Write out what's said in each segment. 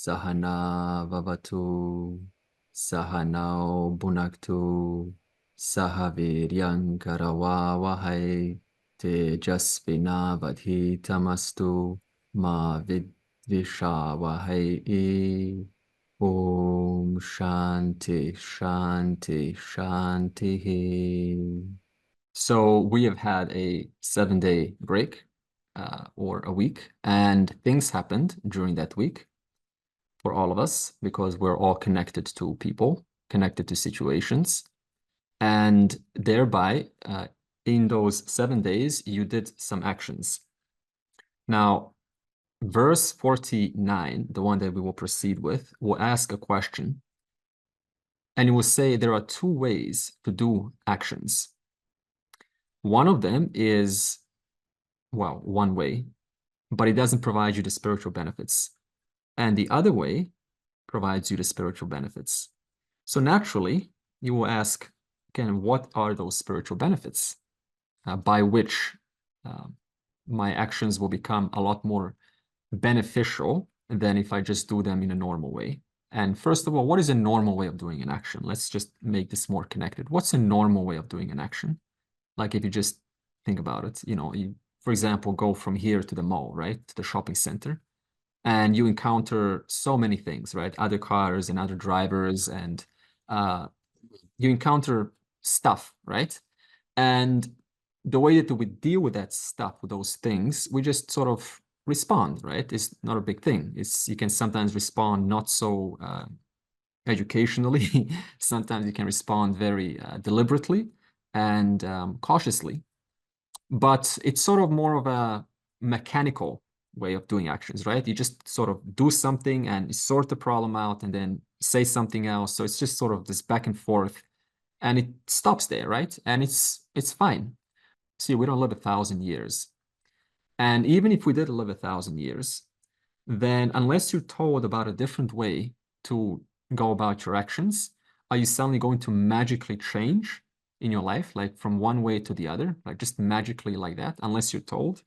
Sahana Vavatu, Sahanao Bhunaktu, Sahaviryam Karavavahai, Tejasvinavadhitamastu, Ma Vidvishavahai. Om Shanti Shanti Shanti. So we have had a 7-day break or a week, and things happened during that week for all of us because we're all connected to people, connected to situations, and thereby in those 7 days you did some actions. Now, verse 49, the one that we will proceed with, will ask a question, and it will say there are 2 ways to do actions. One of them is, well, one way, but it doesn't provide you the spiritual benefits. And the other way provides you the spiritual benefits. So naturally, you will ask, again, what are those spiritual benefits by which my actions will become a lot more beneficial than if I just do them in a normal way? And first of all, what is a normal way of doing an action? Let's just make this more connected. What's a normal way of doing an action? Like if you just think about it, you, for example, go from here to the mall, right? To the shopping center, and you encounter so many things, right? Other cars and other drivers, and you encounter stuff, right? And the way that we deal with that stuff, with those things, we just sort of respond, right? It's not a big thing. You can sometimes respond not so educationally. Sometimes you can respond very deliberately and cautiously. But it's sort of more of a mechanical way of doing actions, right? You just sort of do something and sort the problem out and then say something else. So it's just sort of this back and forth, and it stops there, right? And it's fine. See, we don't live 1,000 years. And even if we did live 1,000 years, then unless you're told about a different way to go about your actions, are you suddenly going to magically change in your life, like from one way to the other, like just magically like that, unless you're told?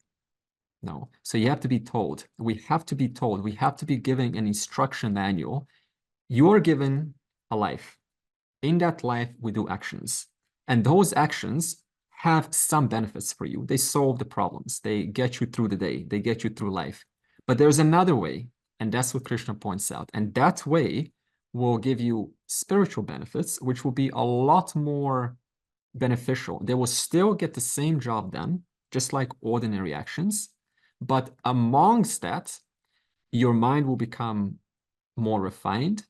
No. So you have to be told. We have to be told. We have to be given an instruction manual. You are given a life. In that life, we do actions. And those actions have some benefits for you. They solve the problems. They get you through the day. They get you through life. But there's another way, and that's what Krishna points out. And that way will give you spiritual benefits, which will be a lot more beneficial. They will still get the same job done, just like ordinary actions. But amongst that, your mind will become more refined.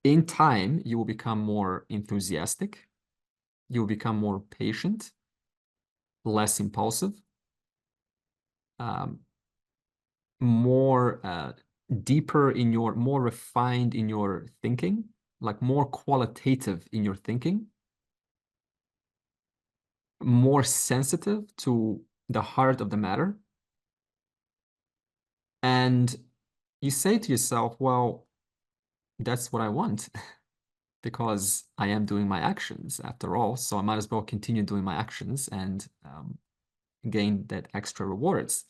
In time, you will become more enthusiastic. You will become more patient, less impulsive, more deeper in your, more refined in your thinking, like more qualitative in your thinking, more sensitive to the heart of the matter. And you say to yourself, well, that's what I want because I am doing my actions after all. So I might as well continue doing my actions and gain that extra rewards.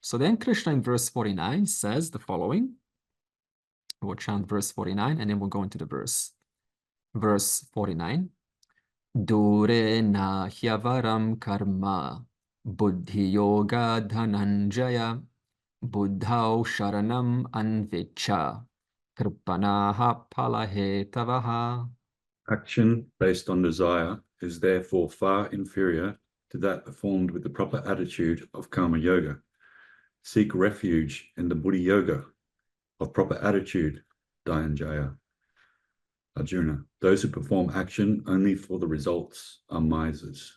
So then Krishna in verse 49 says the following. We'll chant verse 49 and then we'll go into the verse. Verse 49. Dure na hyavaram karma buddhi yoga dhananjaya buddhau sharanam anvicha kripanaha palahetavaha. Action based on desire is therefore far inferior to that performed with the proper attitude of karma yoga. Seek refuge in the Buddhi yoga of proper attitude, Dhananjaya. Arjuna, those who perform action only for the results are misers.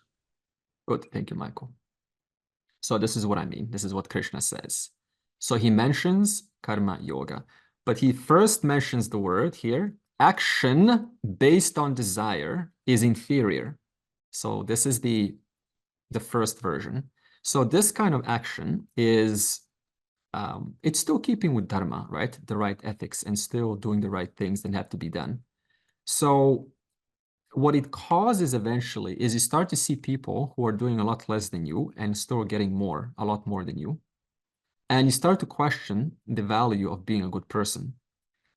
Good, thank you, Michael. So this is what I mean. This is what Krishna says. So he mentions karma yoga, but he first mentions the word here, action based on desire is inferior. So this is the first version. So this kind of action is, it's still keeping with dharma, right? The right ethics and still doing the right things that have to be done. So what it causes eventually is you start to see people who are doing a lot less than you and still getting more, a lot more than you. And you start to question the value of being a good person,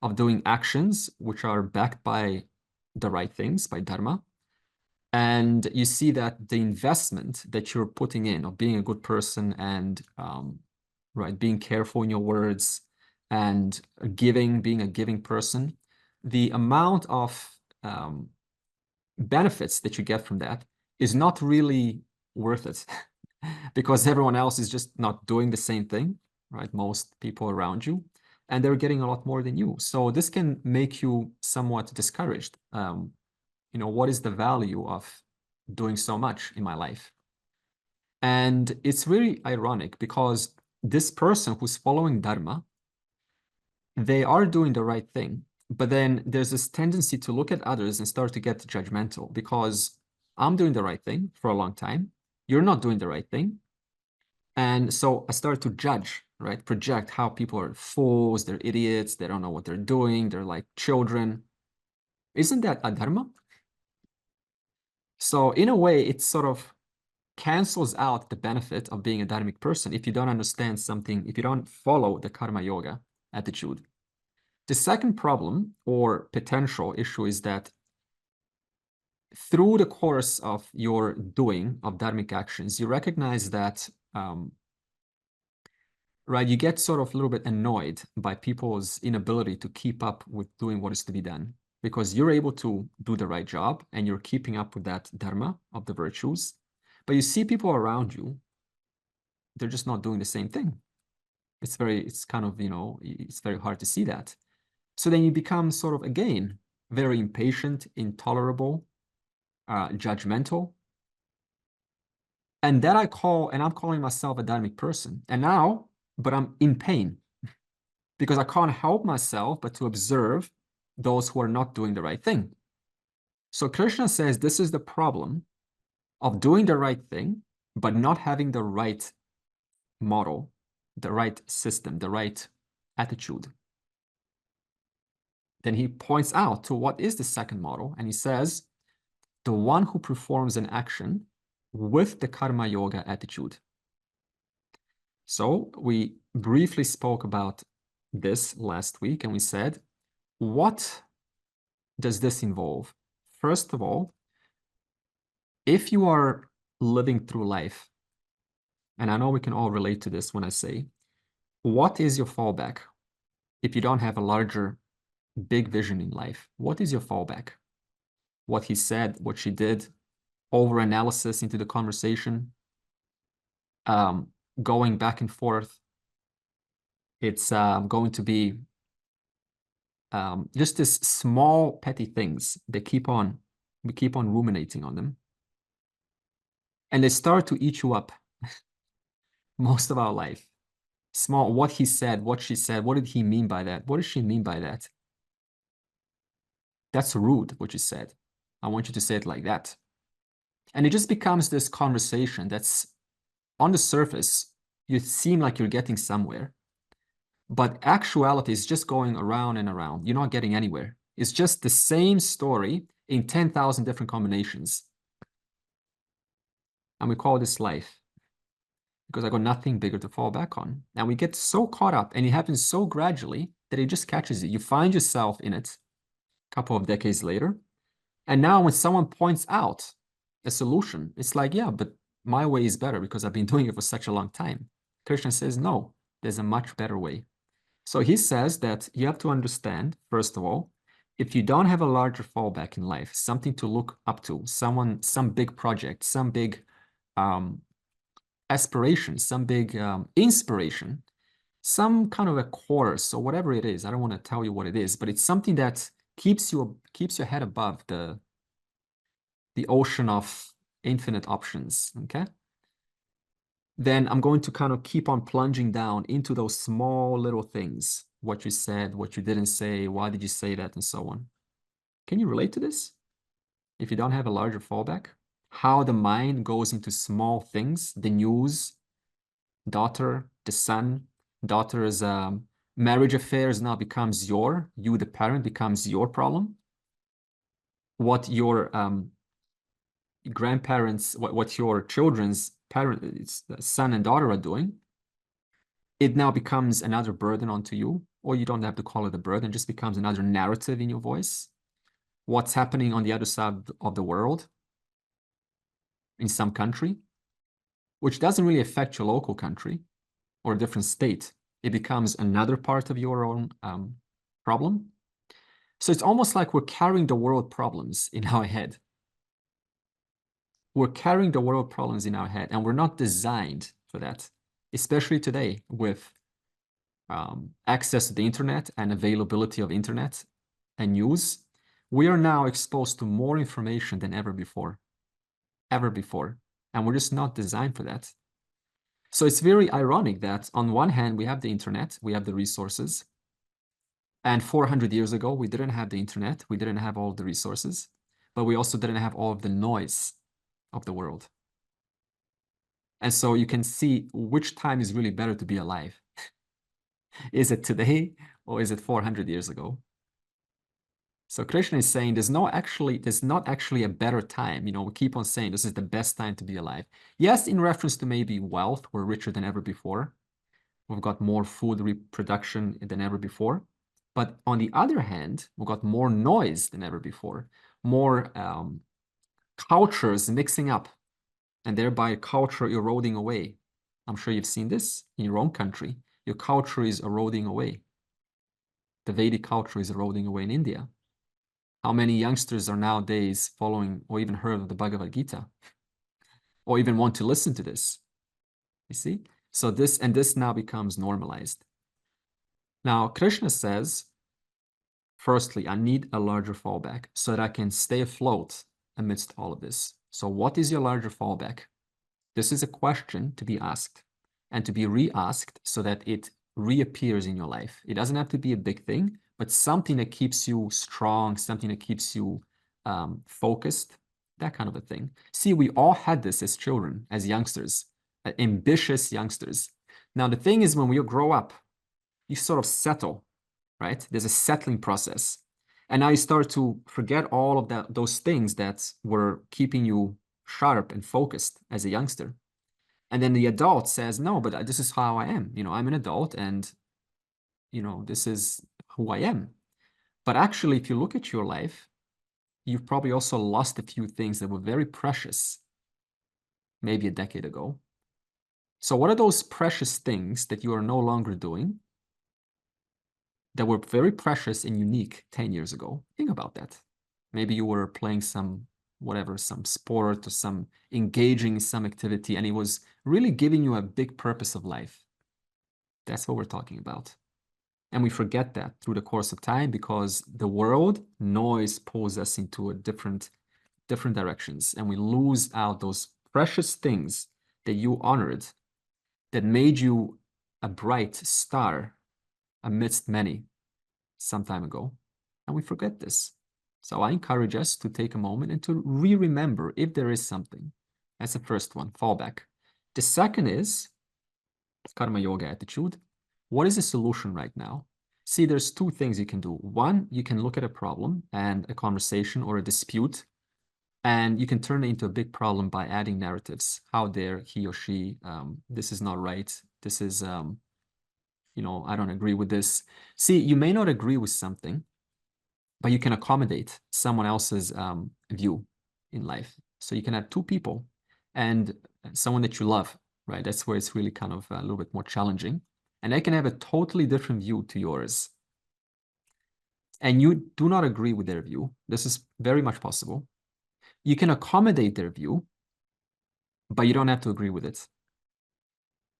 of doing actions which are backed by the right things, by Dharma. And you see that the investment that you're putting in of being a good person and right, being careful in your words and being a giving person, the amount of benefits that you get from that is not really worth it because everyone else is just not doing the same thing, right? Most people around you, and they're getting a lot more than you. So this can make you somewhat discouraged. What is the value of doing so much in my life? And it's really ironic because this person who's following Dharma, they are doing the right thing, but then there's this tendency to look at others and start to get judgmental because I'm doing the right thing for a long time. You're not doing the right thing. And so I start to judge, right? Project how people are fools, they're idiots, they don't know what they're doing, they're like children. Isn't that adharma? So in a way, it sort of cancels out the benefit of being a dharmic person if you don't understand something, if you don't follow the karma yoga attitude. The second problem or potential issue is that through the course of your doing of dharmic actions, you recognize that, right, you get sort of a little bit annoyed by people's inability to keep up with doing what is to be done because you're able to do the right job and you're keeping up with that dharma of the virtues. But you see people around you, they're just not doing the same thing. It's kind of, it's very hard to see that. So then you become sort of, again, very impatient, intolerable, judgmental. And I'm calling myself a dharmic person. But I'm in pain because I can't help myself but to observe those who are not doing the right thing. So Krishna says this is the problem of doing the right thing, but not having the right model, the right system, the right attitude. Then he points out to what is the second model, and he says, the one who performs an action with the karma yoga attitude. So we briefly spoke about this last week, and we said, what does this involve? First of all, if you are living through life, and I know we can all relate to this when I say, what is your fallback? If you don't have a larger, big vision in life, what is your fallback? What he said, what she did, over-analysis into the conversation, going back and forth. It's going to be just this small petty things. We keep on ruminating on them. And they start to eat you up most of our life. Small, what he said, what she said, what did he mean by that? What does she mean by that? That's rude, what you said. I want you to say it like that. And it just becomes this conversation that's on the surface, you seem like you're getting somewhere. But actuality is just going around and around. You're not getting anywhere. It's just the same story in 10,000 different combinations. And we call this life because I got nothing bigger to fall back on. And we get so caught up, and it happens so gradually that it just catches you. You find yourself in it a couple of decades later. And now when someone points out a solution, it's like, yeah, but my way is better because I've been doing it for such a long time. Krishna says, no, there's a much better way. So he says that you have to understand, first of all, if you don't have a larger fallback in life, something to look up to, some big project, some big aspiration, some big inspiration, some kind of a course or whatever it is. I don't want to tell you what it is, but it's something that keeps your head above the ocean of infinite options, okay? Then I'm going to kind of keep on plunging down into those small little things, what you said, what you didn't say, why did you say that, and so on. Can you relate to this? If you don't have a larger fallback, how the mind goes into small things, the news, daughter, the son, daughter's marriage affairs now becomes you, the parent, becomes your problem. What your grandparents, what your children's parents, son and daughter are doing, it now becomes another burden onto you, or you don't have to call it a burden, it just becomes another narrative in your voice. What's happening on the other side of the world in some country, which doesn't really affect your local country or a different state. It becomes another part of your own problem. So it's almost like we're carrying the world problems in our head. We're carrying the world problems in our head, and we're not designed for that, especially today with access to the internet and availability of internet and news. We are now exposed to more information than ever before, and we're just not designed for that. So it's very ironic that on one hand, we have the internet, we have the resources, and 400 years ago, we didn't have the internet, we didn't have all the resources, but we also didn't have all of the noise of the world. And so you can see which time is really better to be alive. Is it today or is it 400 years ago? So Krishna is saying there's not actually a better time. You know, we keep on saying this is the best time to be alive. Yes, in reference to maybe wealth, we're richer than ever before. We've got more food reproduction than ever before. But on the other hand, we've got more noise than ever before, more cultures mixing up, and thereby culture eroding away. I'm sure you've seen this in your own country. Your culture is eroding away. The Vedic culture is eroding away in India. How many youngsters are nowadays following or even heard of the Bhagavad Gita or even want to listen to this? You see? So this now becomes normalized. Now, Krishna says, firstly, I need a larger fallback so that I can stay afloat amidst all of this. So what is your larger fallback? This is a question to be asked and to be re-asked so that it reappears in your life. It doesn't have to be a big thing, but something that keeps you strong, something that keeps you focused, that kind of a thing. See, we all had this as children, as youngsters, ambitious youngsters. Now, the thing is, when we grow up, you sort of settle, right? There's a settling process. And now you start to forget all of those things that were keeping you sharp and focused as a youngster. And then the adult says, no, but this is how I am. You know, I'm an adult and, you know, this is who I am. But actually, if you look at your life, you've probably also lost a few things that were very precious, maybe a decade ago. So what are those precious things that you are no longer doing that were very precious and unique 10 years ago? Think about that. Maybe you were playing some sport or some engaging in some activity, and it was really giving you a big purpose of life. That's what we're talking about. And we forget that through the course of time because the world noise pulls us into a different directions, and we lose out those precious things that you honored, that made you a bright star amidst many some time ago. And we forget this. So I encourage us to take a moment and to remember if there is something. That's the first one, fallback. The second is karma yoga attitude. What is the solution right now? See, there's two things you can do. One, you can look at a problem and a conversation or a dispute, and you can turn it into a big problem by adding narratives. How dare he or she, this is not right. This is, you know, I don't agree with this. See, you may not agree with something, but you can accommodate someone else's view in life. So you can have two people and someone that you love, right? That's where it's really kind of a little bit more challenging. And they can have a totally different view to yours. And you do not agree with their view. This is very much possible. You can accommodate their view, but you don't have to agree with it.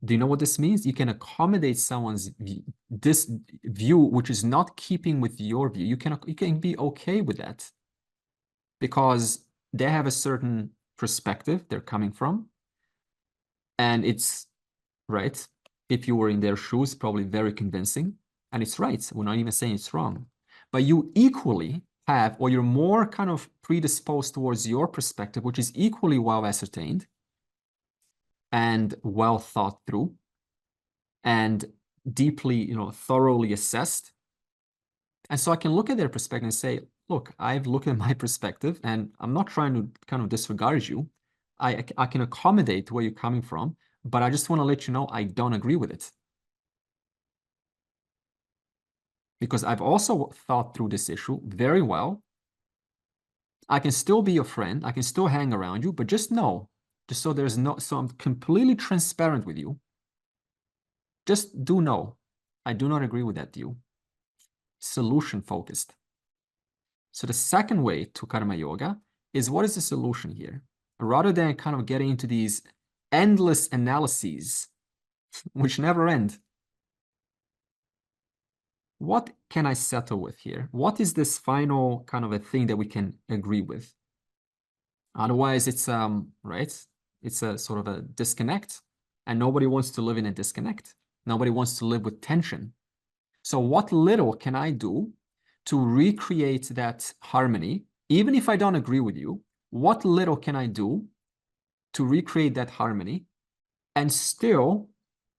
Do you know what this means? You can accommodate someone's this view, which is not keeping with your view. You can be okay with that because they have a certain perspective they're coming from. And it's right. If you were in their shoes, probably very convincing. And it's right. We're not even saying it's wrong. But you equally have, or you're more kind of predisposed towards your perspective, which is equally well ascertained and well thought through and deeply, you know, thoroughly assessed. And so I can look at their perspective and say, look, I've looked at my perspective and I'm not trying to kind of disregard you. I can accommodate where you're coming from, but I just want to let you know I don't agree with it. because I've also thought through this issue very well. I can still be your friend. I can still hang around you, but just know, just so so I'm completely transparent with you. Just do know, I do not agree with that view. Solution focused. So the second way to karma yoga is, what is the solution here? Rather than kind of getting into these endless analyses, which never end, what can I settle with here? What is this final kind of a thing that we can agree with? Otherwise, it's right? It's a sort of a disconnect, and nobody wants to live in a disconnect. Nobody wants to live with tension. So what little can I do to recreate that harmony, even if I don't agree with you? What little can I do to recreate that harmony and still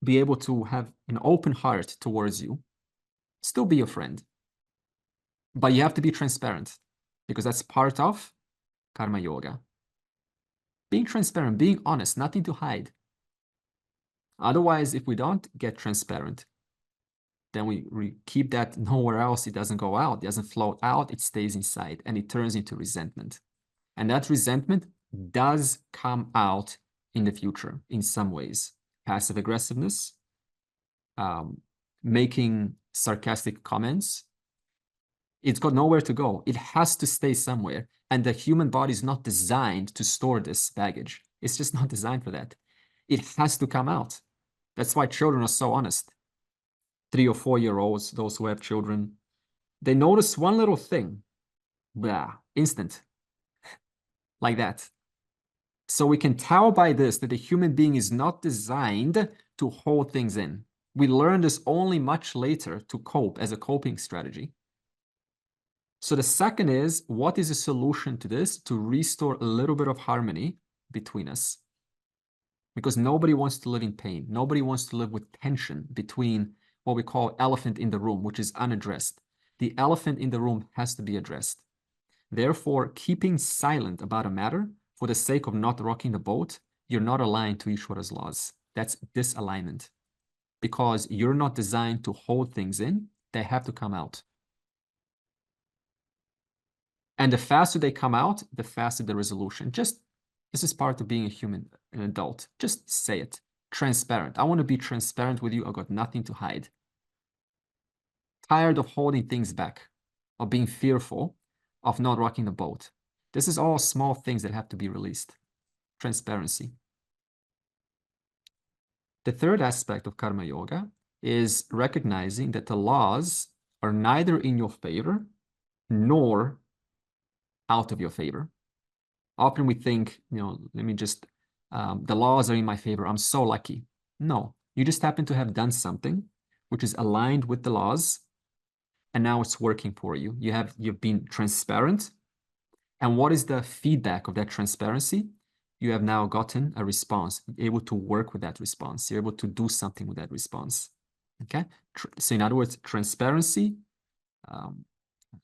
be able to have an open heart towards you? Still be your friend. But you have to be transparent, because that's part of karma yoga. Being transparent, being honest, nothing to hide. Otherwise, if we don't get transparent, then we keep that nowhere else. It doesn't go out, it doesn't float out, it stays inside, and it turns into resentment. And that resentment does come out in the future in some ways. Passive aggressiveness, making sarcastic comments. It's got nowhere to go. It has to stay somewhere. And the human body is not designed to store this baggage. It's just not designed for that. It has to come out. That's why children are so honest. 3 or 4 year olds, those who have children, they notice one little thing, blah, instant, like that. So we can tell by this that the human being is not designed to hold things in. We learn this only much later to cope as a coping strategy. So the second is, what is a solution to this to restore a little bit of harmony between us? Because nobody wants to live in pain. Nobody wants to live with tension between what we call elephant in the room, which is unaddressed. The elephant in the room has to be addressed. Therefore, keeping silent about a matter for the sake of not rocking the boat, you're not aligned to Ishvara's laws. That's disalignment. Because you're not designed to hold things in, they have to come out. And the faster they come out, the faster the resolution. This is part of being a human, an adult. Just say it. Transparent. I want to be transparent with you. I've got nothing to hide. Tired of holding things back, of being fearful, of not rocking the boat. This is all small things that have to be released. Transparency. The third aspect of karma yoga is recognizing that the laws are neither in your favor nor out of your favor. Often we think, let me just, the laws are in my favor. I'm so lucky. No, you just happen to have done something which is aligned with the laws, and now it's working for you. You've been transparent. And what is the feedback of that transparency? You have now gotten a response, able to work with that response. You're able to do something with that response. Okay? So in other words, transparency,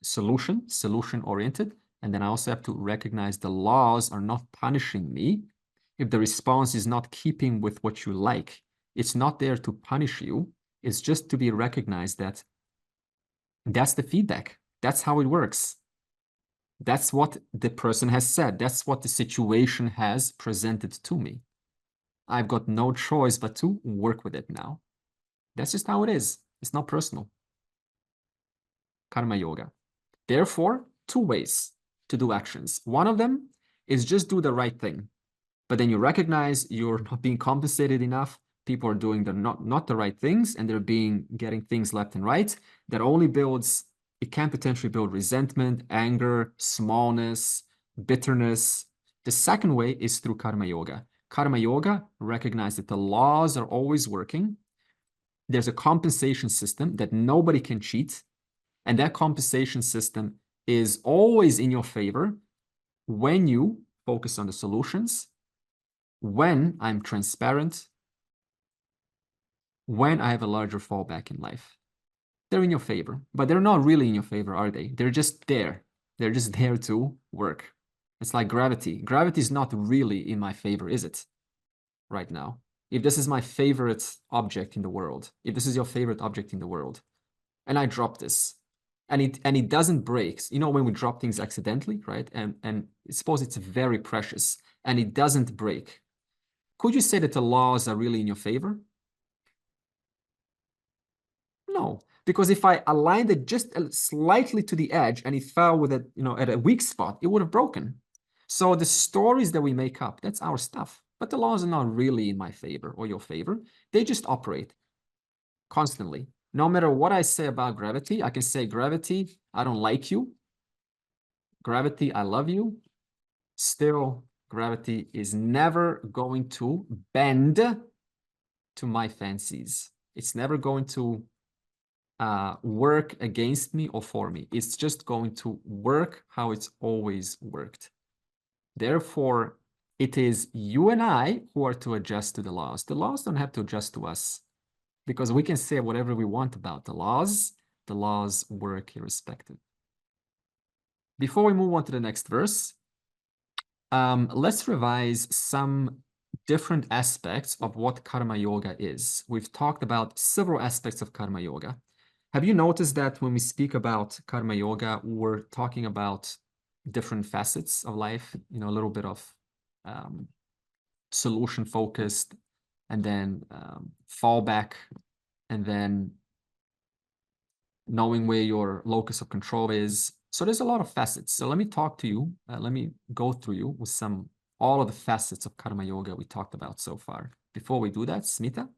solution-oriented. And then I also have to recognize the laws are not punishing me. If the response is not keeping with what you like, it's not there to punish you. It's just to be recognized that that's the feedback. That's how it works. That's what the person has said. That's what the situation has presented to me. I've got no choice but to work with it now. That's just how it is. It's not personal. Karma yoga. Therefore, 2 ways to do actions. One of them is just do the right thing. But then you recognize you're not being compensated enough. People are doing not the right things, and they're getting things left and right. That only builds, it can potentially build resentment, anger, smallness, bitterness. The second way is through karma yoga. Karma yoga recognizes that the laws are always working. There's a compensation system that nobody can cheat. And that compensation system is always in your favor when you focus on the solutions, when I'm transparent, when I have a larger fallback in life. They're in your favor, but they're not really in your favor, are they? They're just there. They're just there to work. It's like gravity. Gravity is not really in my favor, is it? Right now. If this is my favorite object in the world, if this is your favorite object in the world, and I drop this, and it doesn't break. You know, when we drop things accidentally, right? And suppose it's very precious and it doesn't break. Could you say that the laws are really in your favor? No, because if I aligned it just slightly to the edge and it fell with it, you know, at a weak spot, it would have broken. So the stories that we make up, that's our stuff. But the laws are not really in my favor or your favor. They just operate constantly. No matter what I say about gravity, I can say, gravity, I don't like you. Gravity, I love you. Still, gravity is never going to bend to my fancies. It's never going to work against me or for me. It's just going to work how it's always worked. Therefore, it is you and I who are to adjust to the laws. The laws don't have to adjust to us, because we can say whatever we want about the laws. The laws work irrespective. Before we move on to the next verse, let's revise some different aspects of what karma yoga is. We've talked about several aspects of karma yoga. Have you noticed that when we speak about karma yoga, we're talking about different facets of life, you know, a little bit of solution focused, and then fallback, and then knowing where your locus of control is. So there's a lot of facets. So let me talk to you. Let me go through you with all of the facets of karma yoga we talked about so far. Before we do that, Smita.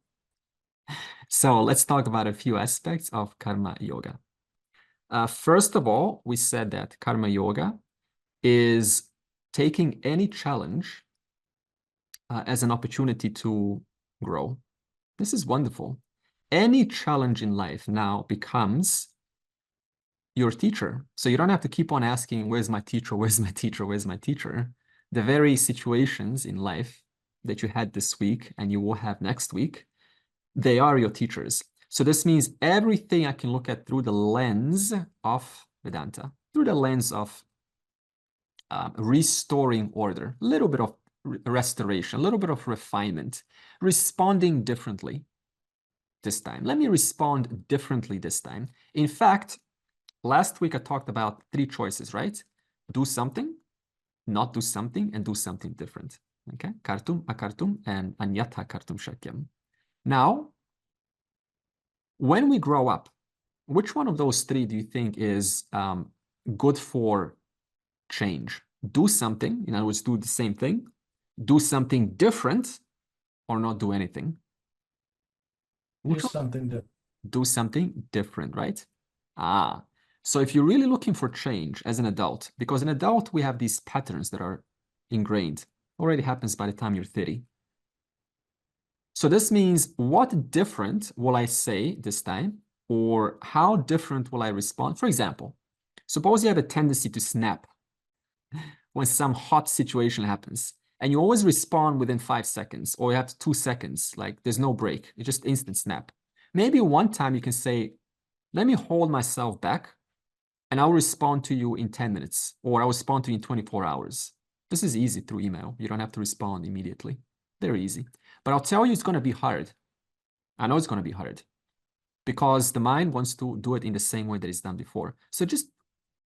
So let's talk about a few aspects of karma yoga. First of all, we said that karma yoga is taking any challenge as an opportunity to grow. This is wonderful. Any challenge in life now becomes your teacher. So you don't have to keep on asking, where's my teacher? Where's my teacher? Where's my teacher? The very situations in life that you had this week and you will have next week, they are your teachers. So this means everything I can look at through the lens of Vedanta, through the lens of restoring order, a little bit of restoration, a little bit of refinement, responding differently this time. Let me respond differently this time. In fact, last week I talked about 3 choices, right? Do something, not do something, and do something different. Okay? Kartum, akartum, and anyatha kartum shakyam. Now, when we grow up, which one of those 3 do you think is good for change? Do something, in other words, do the same thing, do something different, or not do anything? Do something different. Do something different, right? So if you're really looking for change as an adult, because an adult, we have these patterns that are ingrained, already happens by the time you're 30. So this means, what different will I say this time? Or how different will I respond? For example, suppose you have a tendency to snap when some hot situation happens, and you always respond within 5 seconds, or you have 2 seconds, like there's no break, it's just instant snap. Maybe one time you can say, let me hold myself back, and I'll respond to you in 10 minutes, or I'll respond to you in 24 hours. This is easy through email. You don't have to respond immediately. Very easy. But I'll tell you, it's going to be hard. I know it's going to be hard, because the mind wants to do it in the same way that it's done before. So just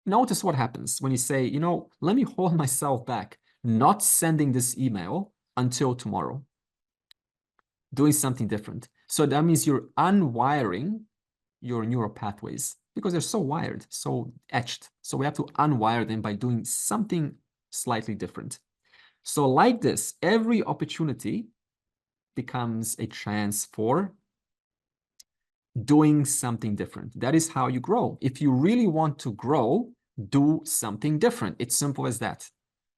notice what happens when you say, you know, let me hold myself back, not sending this email until tomorrow, doing something different. So that means you're unwiring your neural pathways, because they're so wired, so etched. So we have to unwire them by doing something slightly different. So like this, every opportunity becomes a chance for doing something different. That is how you grow. If you really want to grow, do something different. It's simple as that.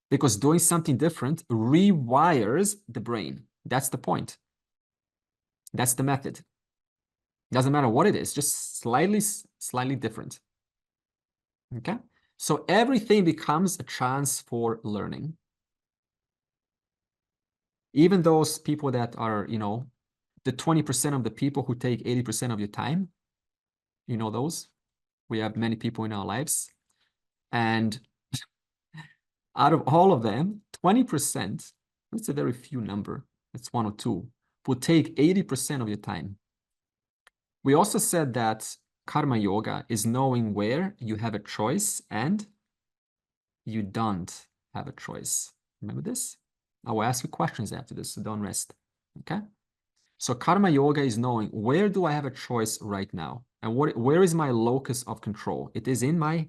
Because doing something different rewires the brain. That's the point. That's the method. Doesn't matter what it is, just slightly different. Okay? So everything becomes a chance for learning. Even those people that are, you know, the 20% of the people who take 80% of your time, you know those? We have many people in our lives. And out of all of them, 20%, that's a very few number, it's 1 or 2, will take 80% of your time. We also said that Karma yoga is knowing where you have a choice and you don't have a choice. Remember this? I will ask you questions after this, so don't rest. Okay? So karma yoga is knowing where do I have a choice right now? And where is my locus of control? It is in my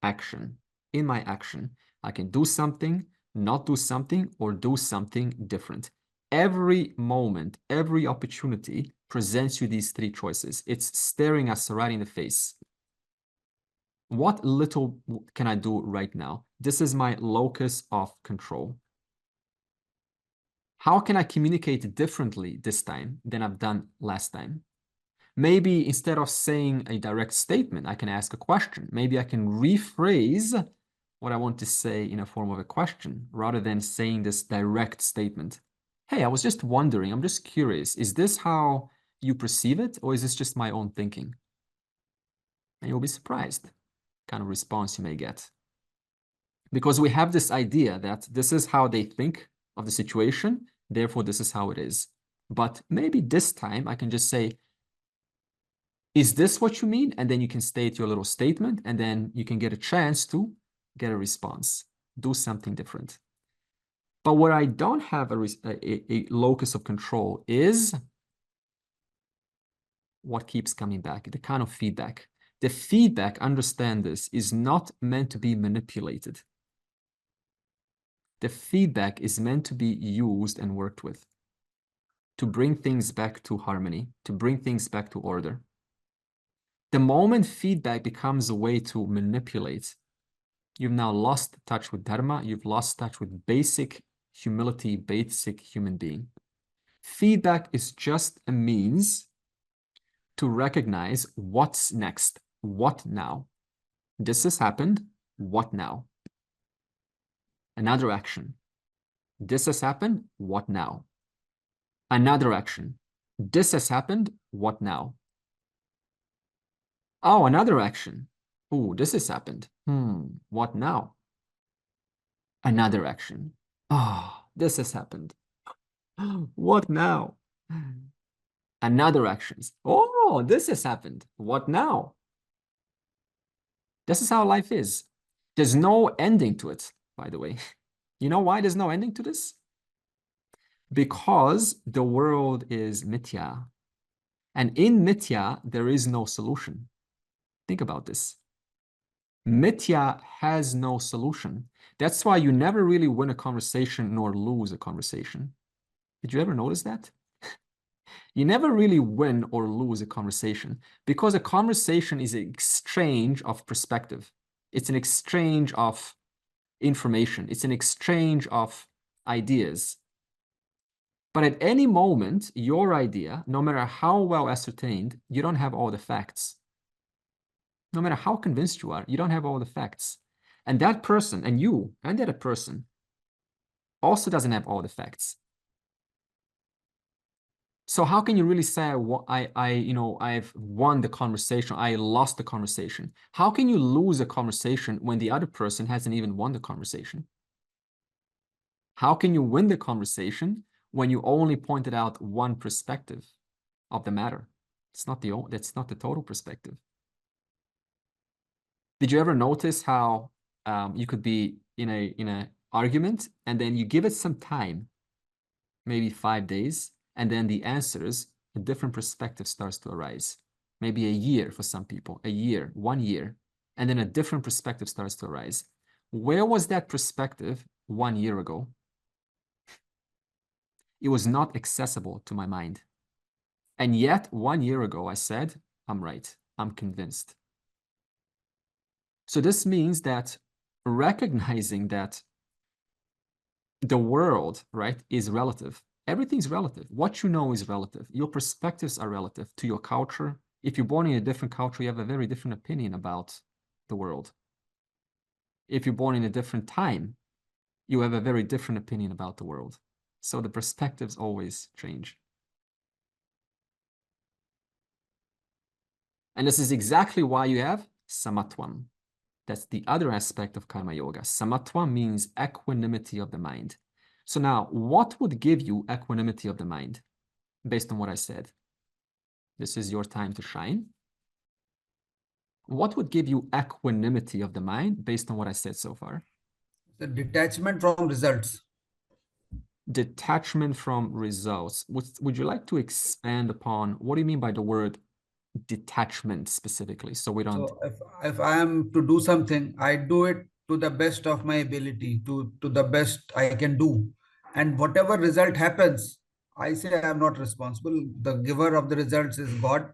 action. In my action. I can do something, not do something, or do something different. Every moment, every opportunity presents you these three choices. It's staring us right in the face. What little can I do right now? This is my locus of control. How can I communicate differently this time than I've done last time? Maybe instead of saying a direct statement, I can ask a question. Maybe I can rephrase what I want to say in a form of a question rather than saying this direct statement. Hey, I was just wondering, I'm just curious, is this how you perceive it, or is this just my own thinking? And you'll be surprised kind of response you may get. Because we have this idea that this is how they think of the situation, therefore this is how it is. But maybe this time I can just say, is this what you mean? And then you can state your little statement, and then you can get a chance to get a response, do something different. But where I don't have a locus of control is what keeps coming back, the kind of feedback. The feedback, understand this, is not meant to be manipulated. The feedback is meant to be used and worked with to bring things back to harmony, to bring things back to order. The moment feedback becomes a way to manipulate, you've now lost touch with Dharma, you've lost touch with basic humility, basic human being. Feedback is just a means to recognize what's next, what now. This has happened, what now? Another action. This has happened, what now? Another action. This has happened, what now? Oh, another action. Oh, this has happened. What now? Another action. Oh, this has happened. What now? Another action. Oh, this has happened. What now? This is how life is. There's no ending to it, by the way. You know why there's no ending to this? Because the world is mithya. And in mithya, there is no solution. Think about this. Mithya has no solution. That's why you never really win a conversation nor lose a conversation. Did you ever notice that? You never really win or lose a conversation because a conversation is an exchange of perspective. It's an exchange of information. It's an exchange of ideas. But at any moment, your idea, no matter how well ascertained, you don't have all the facts. No matter how convinced you are, you don't have all the facts. And that person, and you, and that person, also doesn't have all the facts. So how can you really say I've won the conversation, I lost the conversation? How can you lose a conversation when the other person hasn't even won the conversation? How can you win the conversation when you only pointed out one perspective of the matter? That's not the total perspective. Did you ever notice how you could be in a argument and then you give it some time, maybe 5 days, and then the answers, a different perspective starts to arise. Maybe a year for some people, a year, 1 year, and then a different perspective starts to arise. Where was that perspective 1 year ago? It was not accessible to my mind. And yet 1 year ago, I said, I'm right, I'm convinced. So this means that recognizing that the world, right, is relative. Everything's relative. What you know is relative. Your perspectives are relative to your culture. If you're born in a different culture, you have a very different opinion about the world. If you're born in a different time, you have a very different opinion about the world. So the perspectives always change. And this is exactly why you have samatvam. That's the other aspect of karma yoga. Samatva means equanimity of the mind. So now, what would give you equanimity of the mind, based on what I said? This is your time to shine. What would give you equanimity of the mind based on what I said so far? The detachment from results. Detachment from results. Would you like to expand upon what do you mean by the word detachment specifically? So we don't. So if I am to do something, I do it to the best of my ability, to the best I can do. And whatever result happens, I say I am not responsible. The giver of the results is God.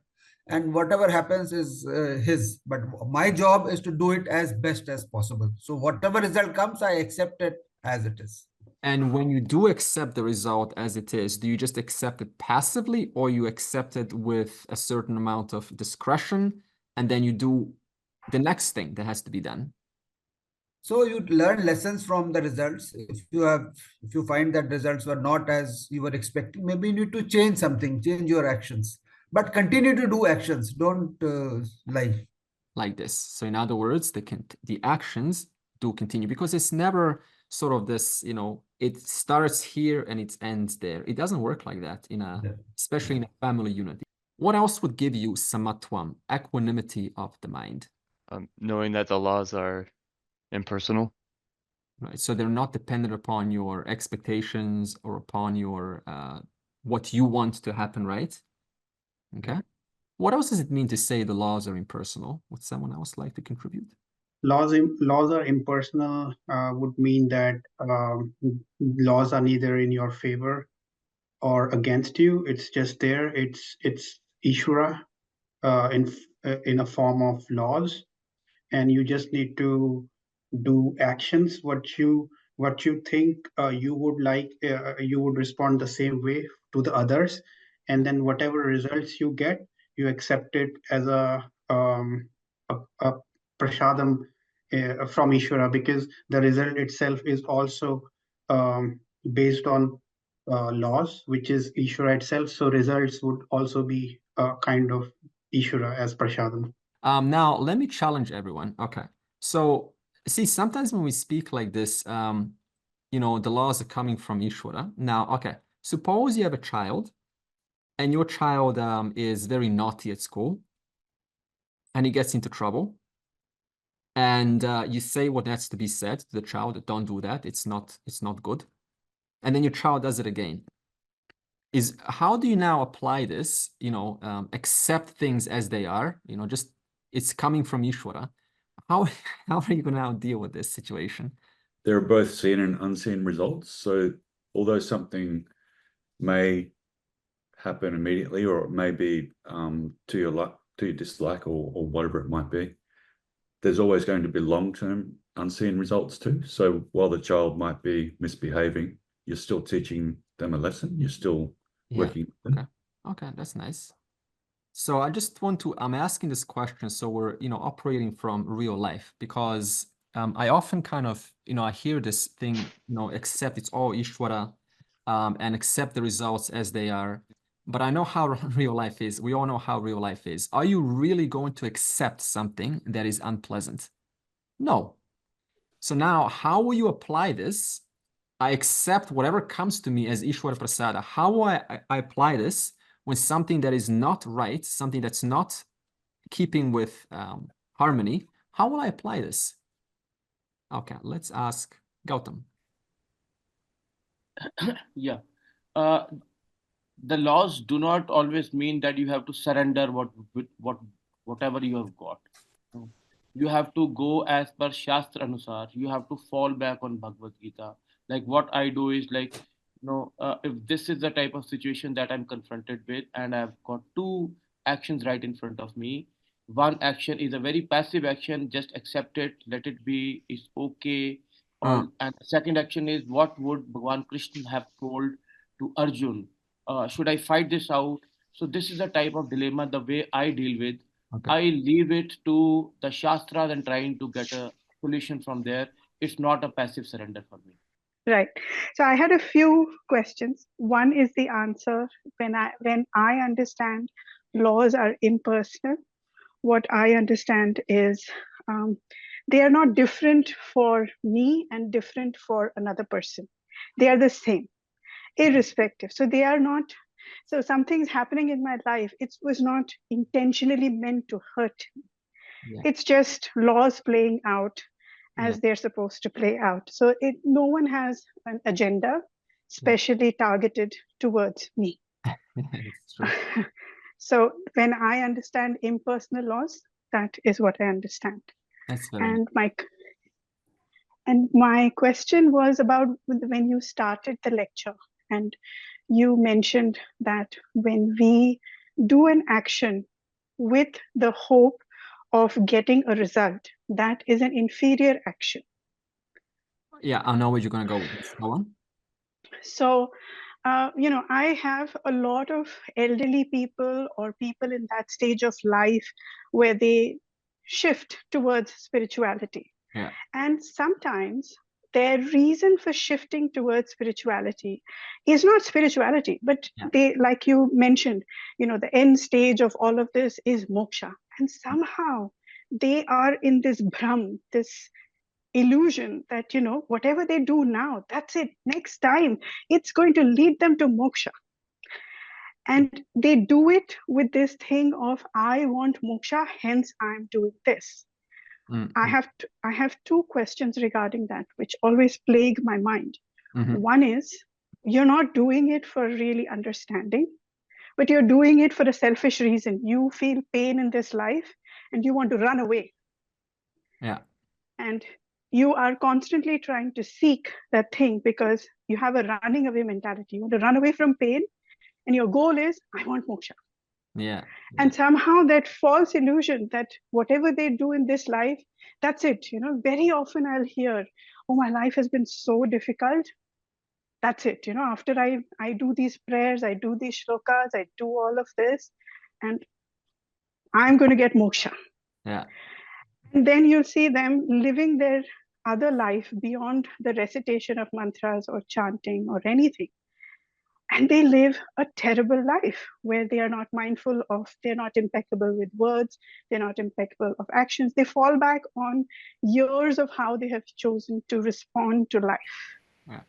And whatever happens is his. But my job is to do it as best as possible. So whatever result comes, I accept it as it is. And when you do accept the result as it is, do you just accept it passively or you accept it with a certain amount of discretion and then you do the next thing that has to be done? So you learn lessons from the results. If you find that results were not as you were expecting, maybe you need to change something, change your actions, but continue to do actions. Don't lie. Like this. So in other words, the actions do continue because it's never sort of this, it starts here and it ends there. It doesn't work like that especially in a family unit. What else would give you samatvam, equanimity of the mind? Knowing that the laws are impersonal. Right. So they're not dependent upon your expectations or upon your what you want to happen, right? Okay. What else does it mean to say the laws are impersonal? Would someone else like to contribute? Laws are impersonal would mean that laws are neither in your favor or against you. It's just there. It's Ishvara in a form of laws, and you just need to do actions what you think you would like. You would respond the same way to the others, and then whatever results you get, you accept it as a prasadam from Ishvara, because the result itself is also based on laws, which is Ishvara itself. So results would also be a kind of Ishvara as prasadam. Now, let me challenge everyone. Okay. So, see, sometimes when we speak like this, the laws are coming from Ishvara. Now, okay, suppose you have a child and your child is very naughty at school and he gets into trouble. And you say what has to be said to the child, don't do that. It's not good. And then your child does it again. How do you now apply this, accept things as they are, just it's coming from Ishvara. How are you going to now deal with this situation? There are both seen and unseen results. So although something may happen immediately, or it may be to your dislike or whatever it might be, there's always going to be long-term unseen results too. So while the child might be misbehaving, you're still teaching them a lesson. You're still working with them. Okay, that's nice. So I just I'm asking this question so we're, operating from real life, because I often kind of, I hear this thing, accept it's all Ishvara and accept the results as they are. But I know how real life is. We all know how real life is. Are you really going to accept something that is unpleasant? No. So now how will you apply this? I accept whatever comes to me as Ishvara Prasada. How will I apply this when something that is not right, something that's not keeping with harmony? How will I apply this? Okay, let's ask Gautam. Yeah. The laws do not always mean that you have to surrender whatever you have got. You have to go as per Shastra Anusar. You have to fall back on Bhagavad Gita. Like what I do is if this is the type of situation that I'm confronted with and I've got two actions right in front of me. One action is a very passive action, just accept it, let it be, it's okay. And the second action is, what would Bhagwan Krishna have told to Arjun? Should I fight this out? So this is the type of dilemma, the way I deal with. Okay. I leave it to the Shastras and trying to get a solution from there. It's not a passive surrender for me. Right. So I had a few questions. One is the answer. When I understand laws are impersonal, what I understand is they are not different for me and different for another person. They are the same, irrespective. So they are not So something's happening in my life. It was not intentionally meant to hurt me. Yeah. It's just laws playing out as Yeah. they're supposed to play out. So no one has an agenda specially targeted towards me. It's true. So when I understand impersonal laws, that is what I understand. That's very And my question was about when you started the lecture, and you mentioned that when we do an action with the hope of getting a result, that is an inferior action. Yeah, I know where you're gonna go with this. Go on. So, I have a lot of elderly people or people in that stage of life where they shift towards spirituality. Yeah. And sometimes their reason for shifting towards spirituality is not spirituality, but Yeah. they, like you mentioned, the end stage of all of this is moksha. And somehow they are in this bhram, this illusion that, whatever they do now, that's it. Next time, it's going to lead them to moksha. And they do it with this thing of, I want moksha, hence I'm doing this. I have two questions regarding that, which always plague my mind. One is, you're not doing it for really understanding, but you're doing it for a selfish reason. You feel pain in this life and you want to run away. Yeah. And you are constantly trying to seek that thing because you have a running away mentality. You want to run away from pain, and your goal is, I want moksha. Yeah. And somehow that false illusion that whatever they do in this life, that's it. Very often I'll hear, oh, my life has been so difficult. That's it. After I do these prayers, I do these shlokas, I do all of this, and I'm going to get moksha. Yeah. And then you'll see them living their other life beyond the recitation of mantras or chanting or anything. And they live a terrible life where they are not mindful of, they're not impeccable with words, they're not impeccable of actions. They fall back on years of how they have chosen to respond to life. Yeah.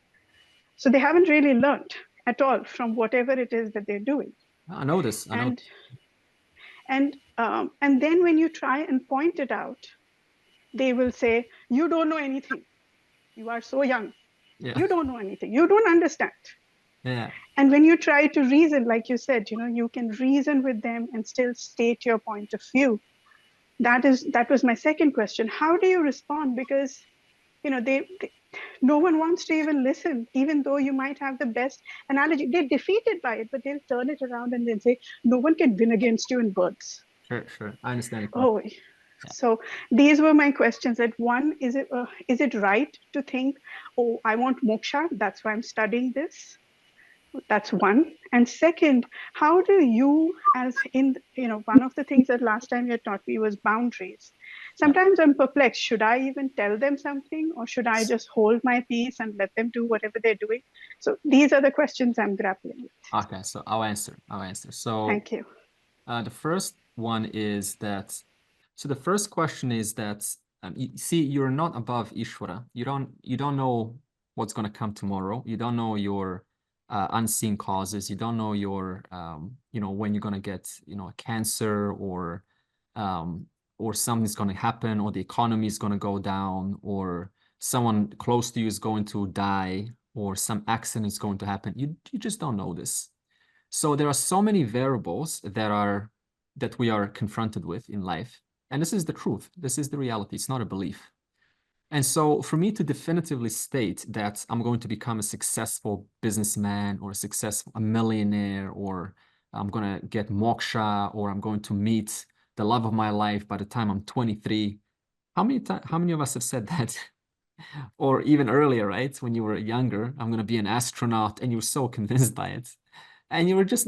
So they haven't really learned at all from whatever it is that they're doing. I know this. I know. And then when you try and point it out, they will say, you don't know anything. You are so young. Yeah. You don't know anything. You don't understand. Yeah. And when you try to reason, like you said, you can reason with them and still state your point of view. That was my second question. How do you respond? Because, no one wants to even listen, even though you might have the best analogy. They're defeated by it, but they'll turn it around and they'll say, no one can win against you in words. Sure. I understand. Oh, yeah. So these were my questions. That one, is it right to think, oh, I want moksha, that's why I'm studying this? That's one. And second, how do you, one of the things that last time you taught me was boundaries. Sometimes I'm perplexed. Should I even tell them something, or should I just hold my peace and let them do whatever they're doing? So these are the questions I'm grappling with. Okay, so I'll answer. So thank you. The first one is that, so the first question is that, you see, you're not above Ishvara. You don't know what's going to come tomorrow. You don't know your unseen causes. You don't know your, when you're going to get, a cancer, or something's going to happen, or the economy is going to go down, or someone close to you is going to die, or some accident is going to happen. You just don't know this. So there are so many variables that we are confronted with in life. And this is the truth. This is the reality. It's not a belief. And so for me to definitively state that I'm going to become a successful businessman, or a millionaire, or I'm going to get moksha, or I'm going to meet the love of my life by the time I'm 23. How many of us have said that? Or even earlier, right? When you were younger, I'm going to be an astronaut, and you were so convinced by it. And you were just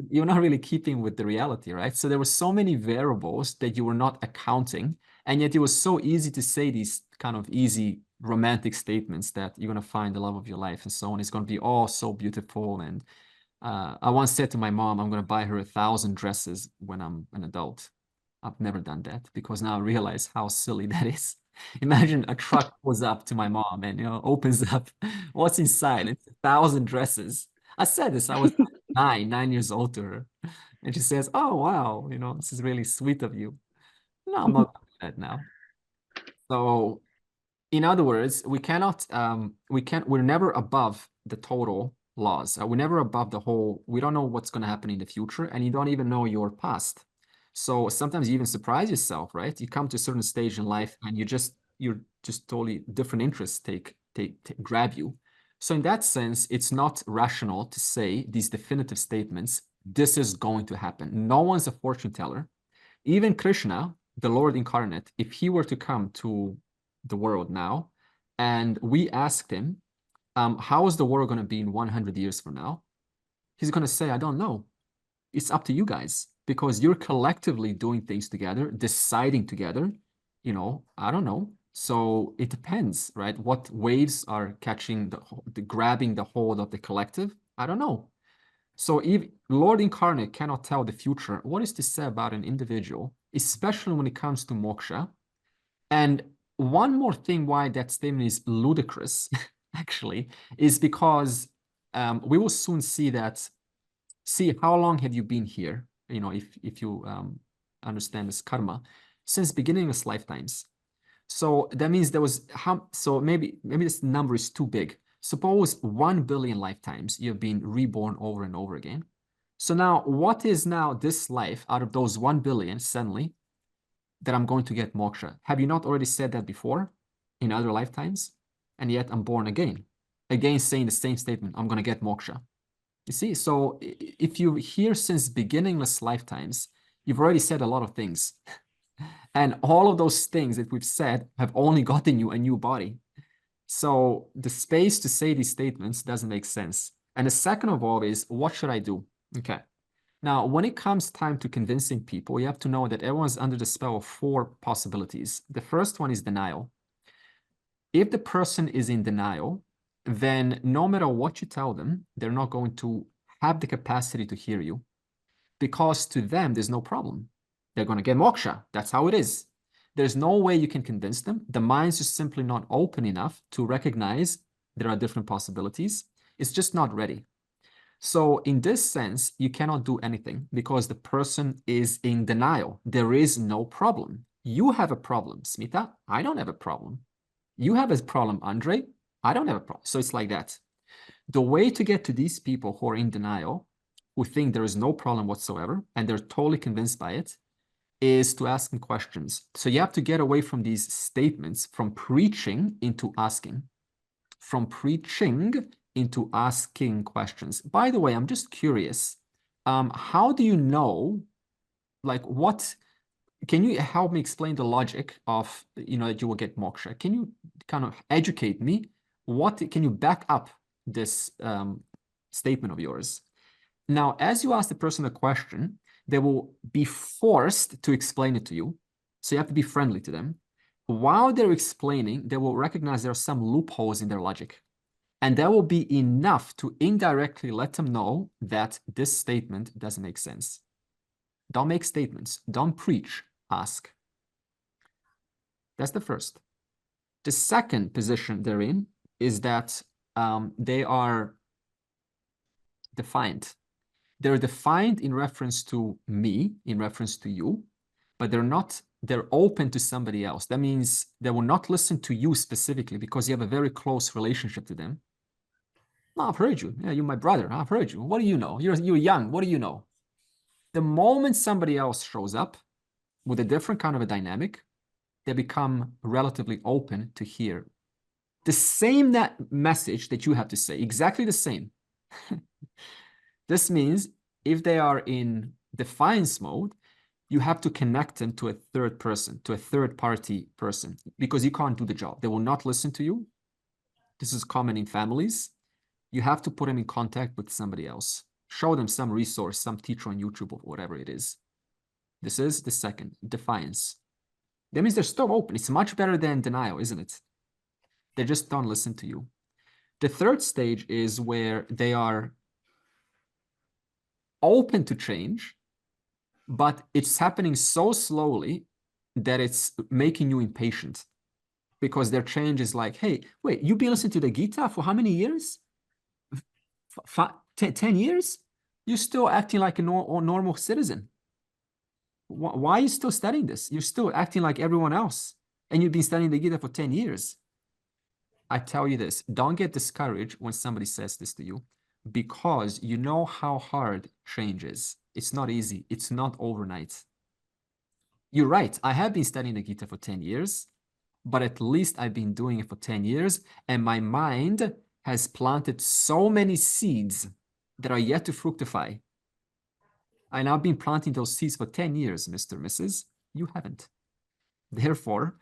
you're not really keeping with the reality, right? So there were so many variables that you were not accounting. And yet it was so easy to say these kind of easy romantic statements that you're going to find the love of your life and so on. It's going to be all so beautiful. And I once said to my mom, I'm going to buy her 1,000 dresses when I'm an adult. I've never done that, because now I realize how silly that is. Imagine a truck pulls up to my mom and opens up what's inside. It's 1,000 dresses. I said this. I was nine years old to her. And she says, oh, wow, you know, this is really sweet of you. No, I'm not doing that now. So in other words, we're never above the total laws. We're never above the whole, we don't know what's going to happen in the future, and you don't even know your past. So sometimes you even surprise yourself, right? You come to a certain stage in life and you're just totally different interests grab you. So in that sense, it's not rational to say these definitive statements, this is going to happen. No one's a fortune teller. Even Krishna, the Lord incarnate, if he were to come to the world now, and we asked him, how is the world going to be in 100 years from now? He's going to say, I don't know. It's up to you guys, because you're collectively doing things together, deciding together, you know, I don't know. So it depends, right? What waves are catching, grabbing the hold of the collective? I don't know. So if Lord incarnate cannot tell the future, what is to say about an individual, especially when it comes to moksha? And one more thing why that statement is ludicrous, actually, is because we will soon see that, how long have you been here? You know, if you understand this karma, since beginningless lifetimes. So that means there was, so maybe this number is too big. Suppose 1 billion lifetimes you've been reborn over and over again. So now what is now this life out of those 1 billion suddenly that I'm going to get moksha? Have you not already said that before in other lifetimes? And yet I'm born again saying the same statement, I'm going to get moksha. You see, so if you hear since beginningless lifetimes, you've already said a lot of things. And all of those things that we've said have only gotten you a new body. So the space to say these statements doesn't make sense. And the second of all is, what should I do? Okay. Now, when it comes time to convincing people, you have to know that everyone's under the spell of 4 possibilities. The first one is denial. If the person is in denial, then no matter what you tell them, they're not going to have the capacity to hear you, because to them, there's no problem. They're going to get moksha. That's how it is. There's no way you can convince them. The mind's just simply not open enough to recognize there are different possibilities. It's just not ready. So in this sense, you cannot do anything because the person is in denial. There is no problem. You have a problem, Smita. I don't have a problem. You have a problem, Andre. I don't have a problem. So it's like that. The way to get to these people who are in denial, who think there is no problem whatsoever, and they're totally convinced by it, is to ask them questions. So you have to get away from these statements, from preaching into asking, from preaching into asking questions. By the way, I'm just curious, how do you know, like what, can you help me explain the logic of, you know, that you will get moksha? Can you kind of educate me? What, can you back up this statement of yours? Now, as you ask the person a question, they will be forced to explain it to you. So you have to be friendly to them. While they're explaining, they will recognize there are some loopholes in their logic. And that will be enough to indirectly let them know that this statement doesn't make sense. Don't make statements. Don't preach. Ask. That's the first. The second position they're in is that they are defined. They're defined in reference to me, in reference to you, but they're open to somebody else. That means they will not listen to you specifically because you have a very close relationship to them. No, I've heard you. Yeah, you're my brother. I've heard you. What do you know? You're young. What do you know? The moment somebody else shows up with a different kind of a dynamic, they become relatively open to hear the same message that you have to say, exactly the same. This means if they are in defiance mode, you have to connect them to a third person, to a third party person, because you can't do the job. They will not listen to you. This is common in families. You have to put them in contact with somebody else. Show them some resource, some teacher on YouTube or whatever it is. This is the second, defiance. That means they're still open. It's much better than denial, isn't it? They just don't listen to you. The third stage is where they are open to change, but it's happening so slowly that it's making you impatient, because their change is like, hey, wait, you've been listening to the Gita for how many years? 10 years? You're still acting like a normal citizen. Why are you still studying this? You're still acting like everyone else. And you've been studying the Gita for 10 years. I tell you this, don't get discouraged when somebody says this to you, because you know how hard change is. It's not easy. It's not overnight. You're right. I have been studying the Gita for 10 years, but at least I've been doing it for 10 years. And my mind has planted so many seeds that are yet to fructify. And I've been planting those seeds for 10 years, Mr. Mrs. You haven't. Therefore,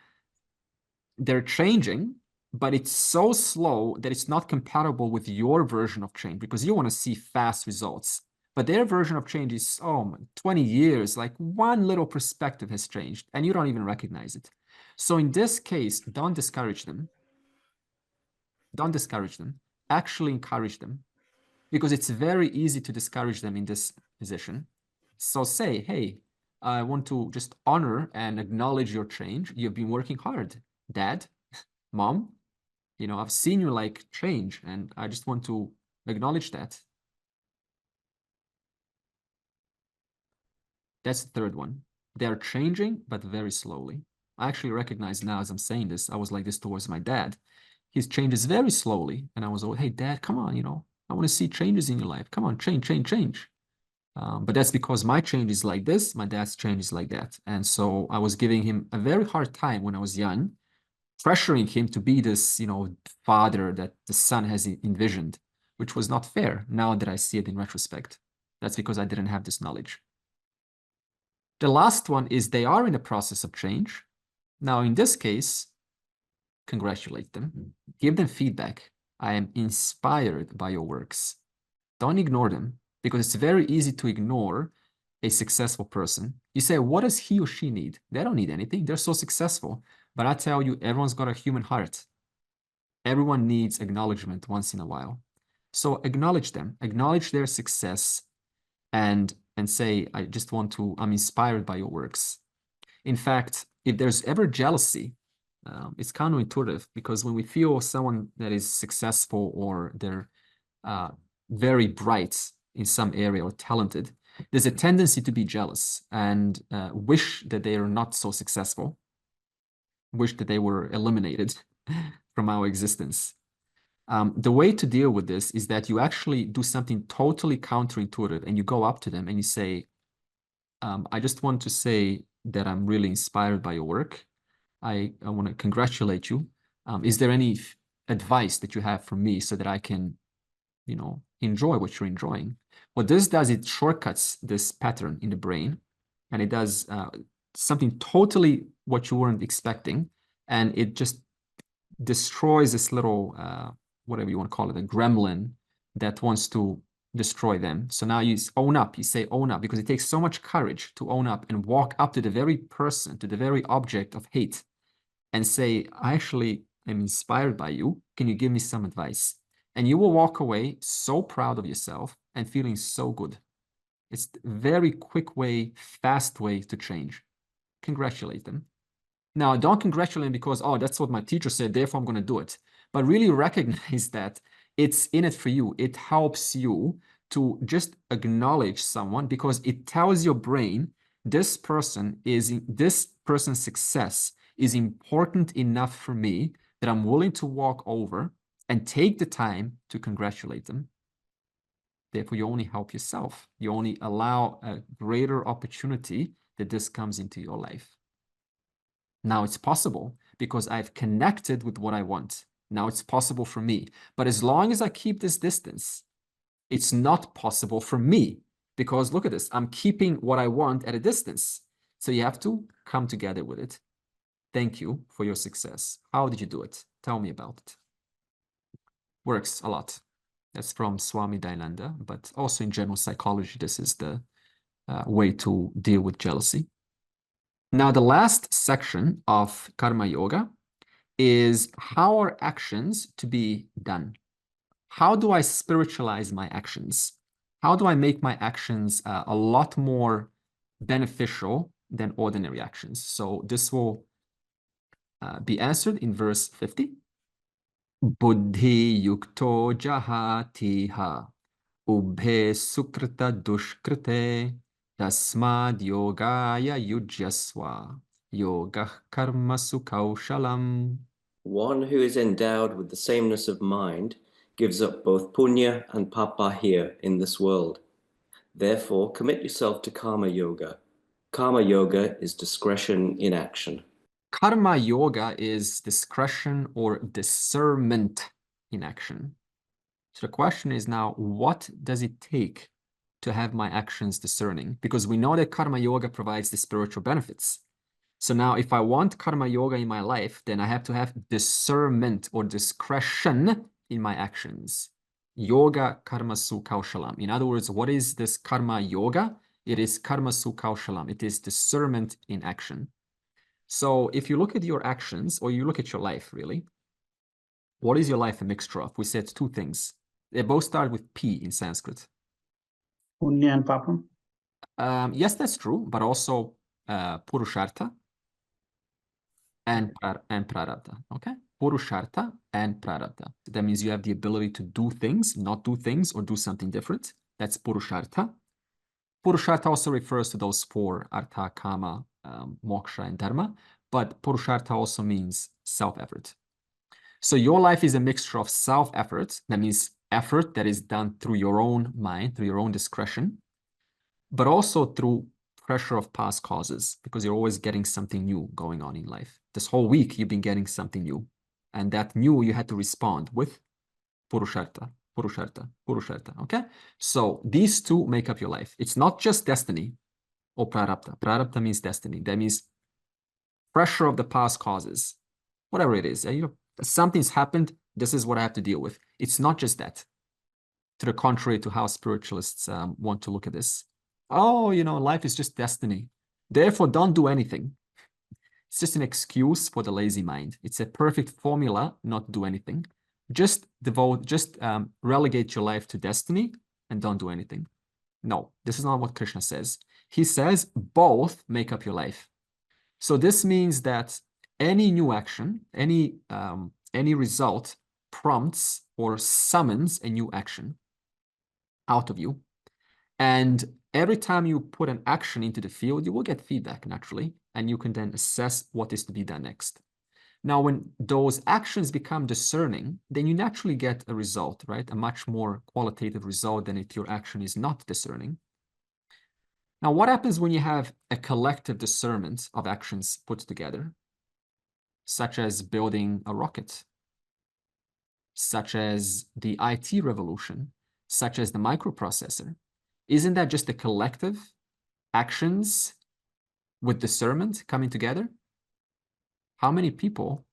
they're changing, but it's so slow that it's not compatible with your version of change, because you want to see fast results. But their version of change is, 20 years, like one little perspective has changed, and you don't even recognize it. So in this case, don't discourage them. Don't discourage them. Actually encourage them, because it's very easy to discourage them in this position. So say, hey, I want to just honor and acknowledge your change. You've been working hard, Dad, Mom. You know, I've seen you like change, and I just want to acknowledge that. That's the third one. They're changing, but very slowly. I actually recognize now as I'm saying this, I was like this towards my dad. His changes very slowly. And I was always, hey, Dad, come on, I want to see changes in your life. Come on, change. But that's because my change is like this, my dad's change is like that. And so I was giving him a very hard time when I was young, pressuring him to be this, father that the son has envisioned, which was not fair now that I see it in retrospect. That's because I didn't have this knowledge. The last one is they are in the process of change. Now, in this case, congratulate them, give them feedback. I am inspired by your works. Don't ignore them, because it's very easy to ignore a successful person. You say, what does he or she need? They don't need anything. They're so successful. But I tell you, everyone's got a human heart. Everyone needs acknowledgement once in a while. So acknowledge them, acknowledge their success, and say, I'm inspired by your works. In fact, if there's ever jealousy, it's counterintuitive, because when we feel someone that is successful or they're very bright in some area or talented, there's a tendency to be jealous and wish that they are not so successful, wish that they were eliminated from our existence. The way to deal with this is that you actually do something totally counterintuitive, and you go up to them and you say, I just want to say that I'm really inspired by your work. I want to congratulate you. Is there any advice that you have for me so that I can, enjoy what you're enjoying? What this does, it shortcuts this pattern in the brain, and it does something totally what you weren't expecting, and it just destroys this little, whatever you want to call it, a gremlin that wants to destroy them. So now you own up, you say own up, because it takes so much courage to own up and walk up to the very person, to the very object of hate, and say, I actually am inspired by you. Can you give me some advice? And you will walk away so proud of yourself and feeling so good. It's a very quick way, fast way to change. Congratulate them. Now, don't congratulate them because, that's what my teacher said, therefore I'm going to do it. But really recognize that it's in it for you. It helps you to just acknowledge someone, because it tells your brain this person's success is important enough for me that I'm willing to walk over and take the time to congratulate them. Therefore, you only help yourself. You only allow a greater opportunity that this comes into your life. Now it's possible because I've connected with what I want. Now it's possible for me. But as long as I keep this distance, it's not possible for me, because look at this. I'm keeping what I want at a distance. So you have to come together with it. Thank you for your success. How did you do it? Tell me about it. Works a lot. That's from Swami Dayananda, but also in general psychology, this is the way to deal with jealousy. Now, the last section of Karma Yoga is how are actions to be done? How do I spiritualize my actions? How do I make my actions a lot more beneficial than ordinary actions? So this will be answered in verse 50. Buddhi yukto jahatiha Ubhe sukrita dushkrite tasmad yogaya yujyasva yoga karma kaushalam. One who is endowed with the sameness of mind gives up both punya and papa here in this world. Therefore, commit yourself to karma yoga. Karma yoga is discretion in action. Karma yoga is discretion or discernment in action. So the question is now, what does it take to have my actions discerning? Because we know that karma yoga provides the spiritual benefits. So now if I want karma yoga in my life, then I have to have discernment or discretion in my actions. Yoga karma su kaushalam. In other words, what is this karma yoga? It is karma su kaushalam. It is discernment in action. So if you look at your actions, or you look at your life, really, what is your life a mixture of? We said two things. They both start with P in Sanskrit. Punya and papam. Yes, that's true, but also Purushartha and Prarabdha. Okay? Purushartha and Prarabdha. That means you have the ability to do things, not do things, or do something different. That's Purushartha. Purushartha also refers to those four, Artha, Kama, Moksha, and Dharma, but Purushartha also means self-effort. So your life is a mixture of self-effort, that means effort that is done through your own mind, through your own discretion, but also through pressure of past causes, because you're always getting something new going on in life. This whole week, you've been getting something new, and that new you had to respond with Purushartha, Purushartha, Purushartha, okay? So these two make up your life. It's not just destiny or Prarabdha. Prarabdha means destiny. That means pressure of the past causes, whatever it is. You know, something's happened, this is what I have to deal with. It's not just that. To the contrary to how spiritualists want to look at this. Oh, you know, life is just destiny. Therefore, don't do anything. It's just an excuse for the lazy mind. It's a perfect formula not to do anything. Just relegate your life to destiny and don't do anything. No, this is not what Krishna says. He says both make up your life. So this means that any new action, any result prompts or summons a new action out of you. And every time you put an action into the field, you will get feedback naturally, and you can then assess what is to be done next. Now, when those actions become discerning, then you naturally get a result, right? A much more qualitative result than if your action is not discerning. Now, what happens when you have a collective discernment of actions put together, such as building a rocket, such as the IT revolution, such as the microprocessor? Isn't that just a collective actions with discernment coming together? How many people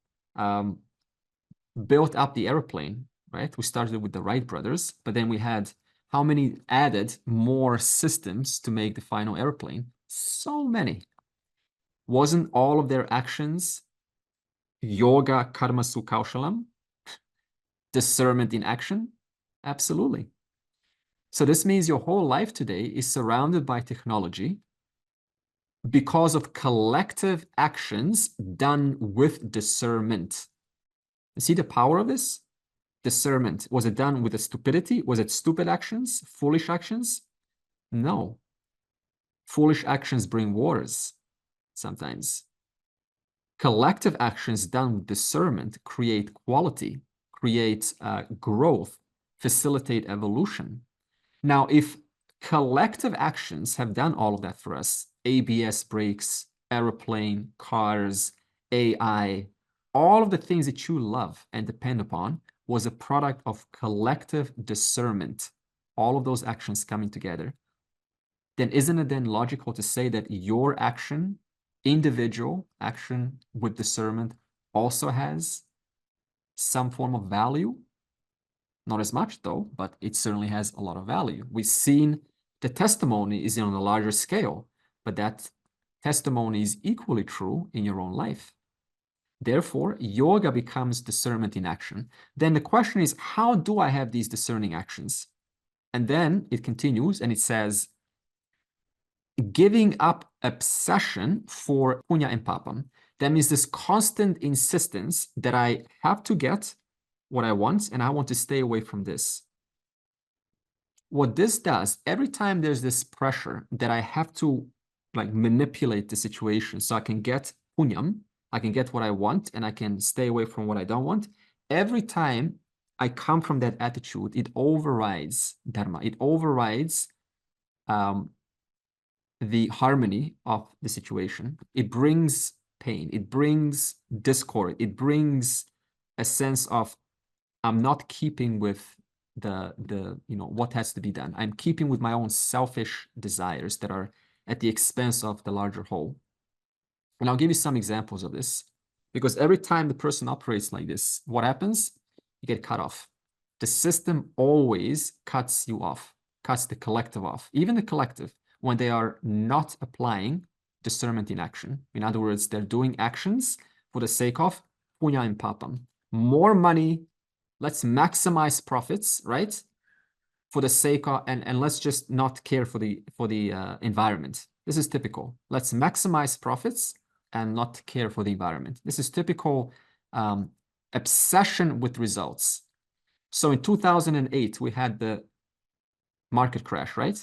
built up the airplane, right? We started with the Wright brothers, but then we had how many added more systems to make the final airplane? So many. Wasn't all of their actions yoga karma su kaushalam? Discernment in action? Absolutely. So this means your whole life today is surrounded by technology because of collective actions done with discernment. You see the power of this? Discernment. Was it done with a stupidity? Was it stupid actions? Foolish actions? No. Foolish actions bring wars sometimes. Collective actions done with discernment create quality, create growth, facilitate evolution. Now, if collective actions have done all of that for us, ABS brakes, airplane, cars, AI, all of the things that you love and depend upon was a product of collective discernment, all of those actions coming together, then isn't it then logical to say that your action, individual action with discernment, also has some form of value? Not as much though, but it certainly has a lot of value. We've seen the testimony is on a larger scale, but that testimony is equally true in your own life. Therefore, yoga becomes discernment in action. Then the question is, how do I have these discerning actions? And then it continues and it says, giving up obsession for punya and papam. That means this constant insistence that I have to get what I want and I want to stay away from this. what this does, every time there's this pressure that I have to like manipulate the situation so I can get punyam, I can get what I want, and I can stay away from what I don't want. Every time I come from that attitude, it overrides dharma. It overrides the harmony of the situation. It brings pain. It brings discord. It brings a sense of I'm not keeping with the what has to be done. I'm keeping with my own selfish desires that are at the expense of the larger whole. And I'll give you some examples of this, because every time the person operates like this, what happens? You get cut off. The system always cuts you off, cuts the collective off, even the collective, when they are not applying discernment in action. In other words, they're doing actions for the sake of punya and papam. More money, let's maximize profits, right? For the sake of, and let's just not care for the environment. This is typical. Let's maximize profits and not care for the environment. This is typical obsession with results. So in 2008, we had the market crash, right?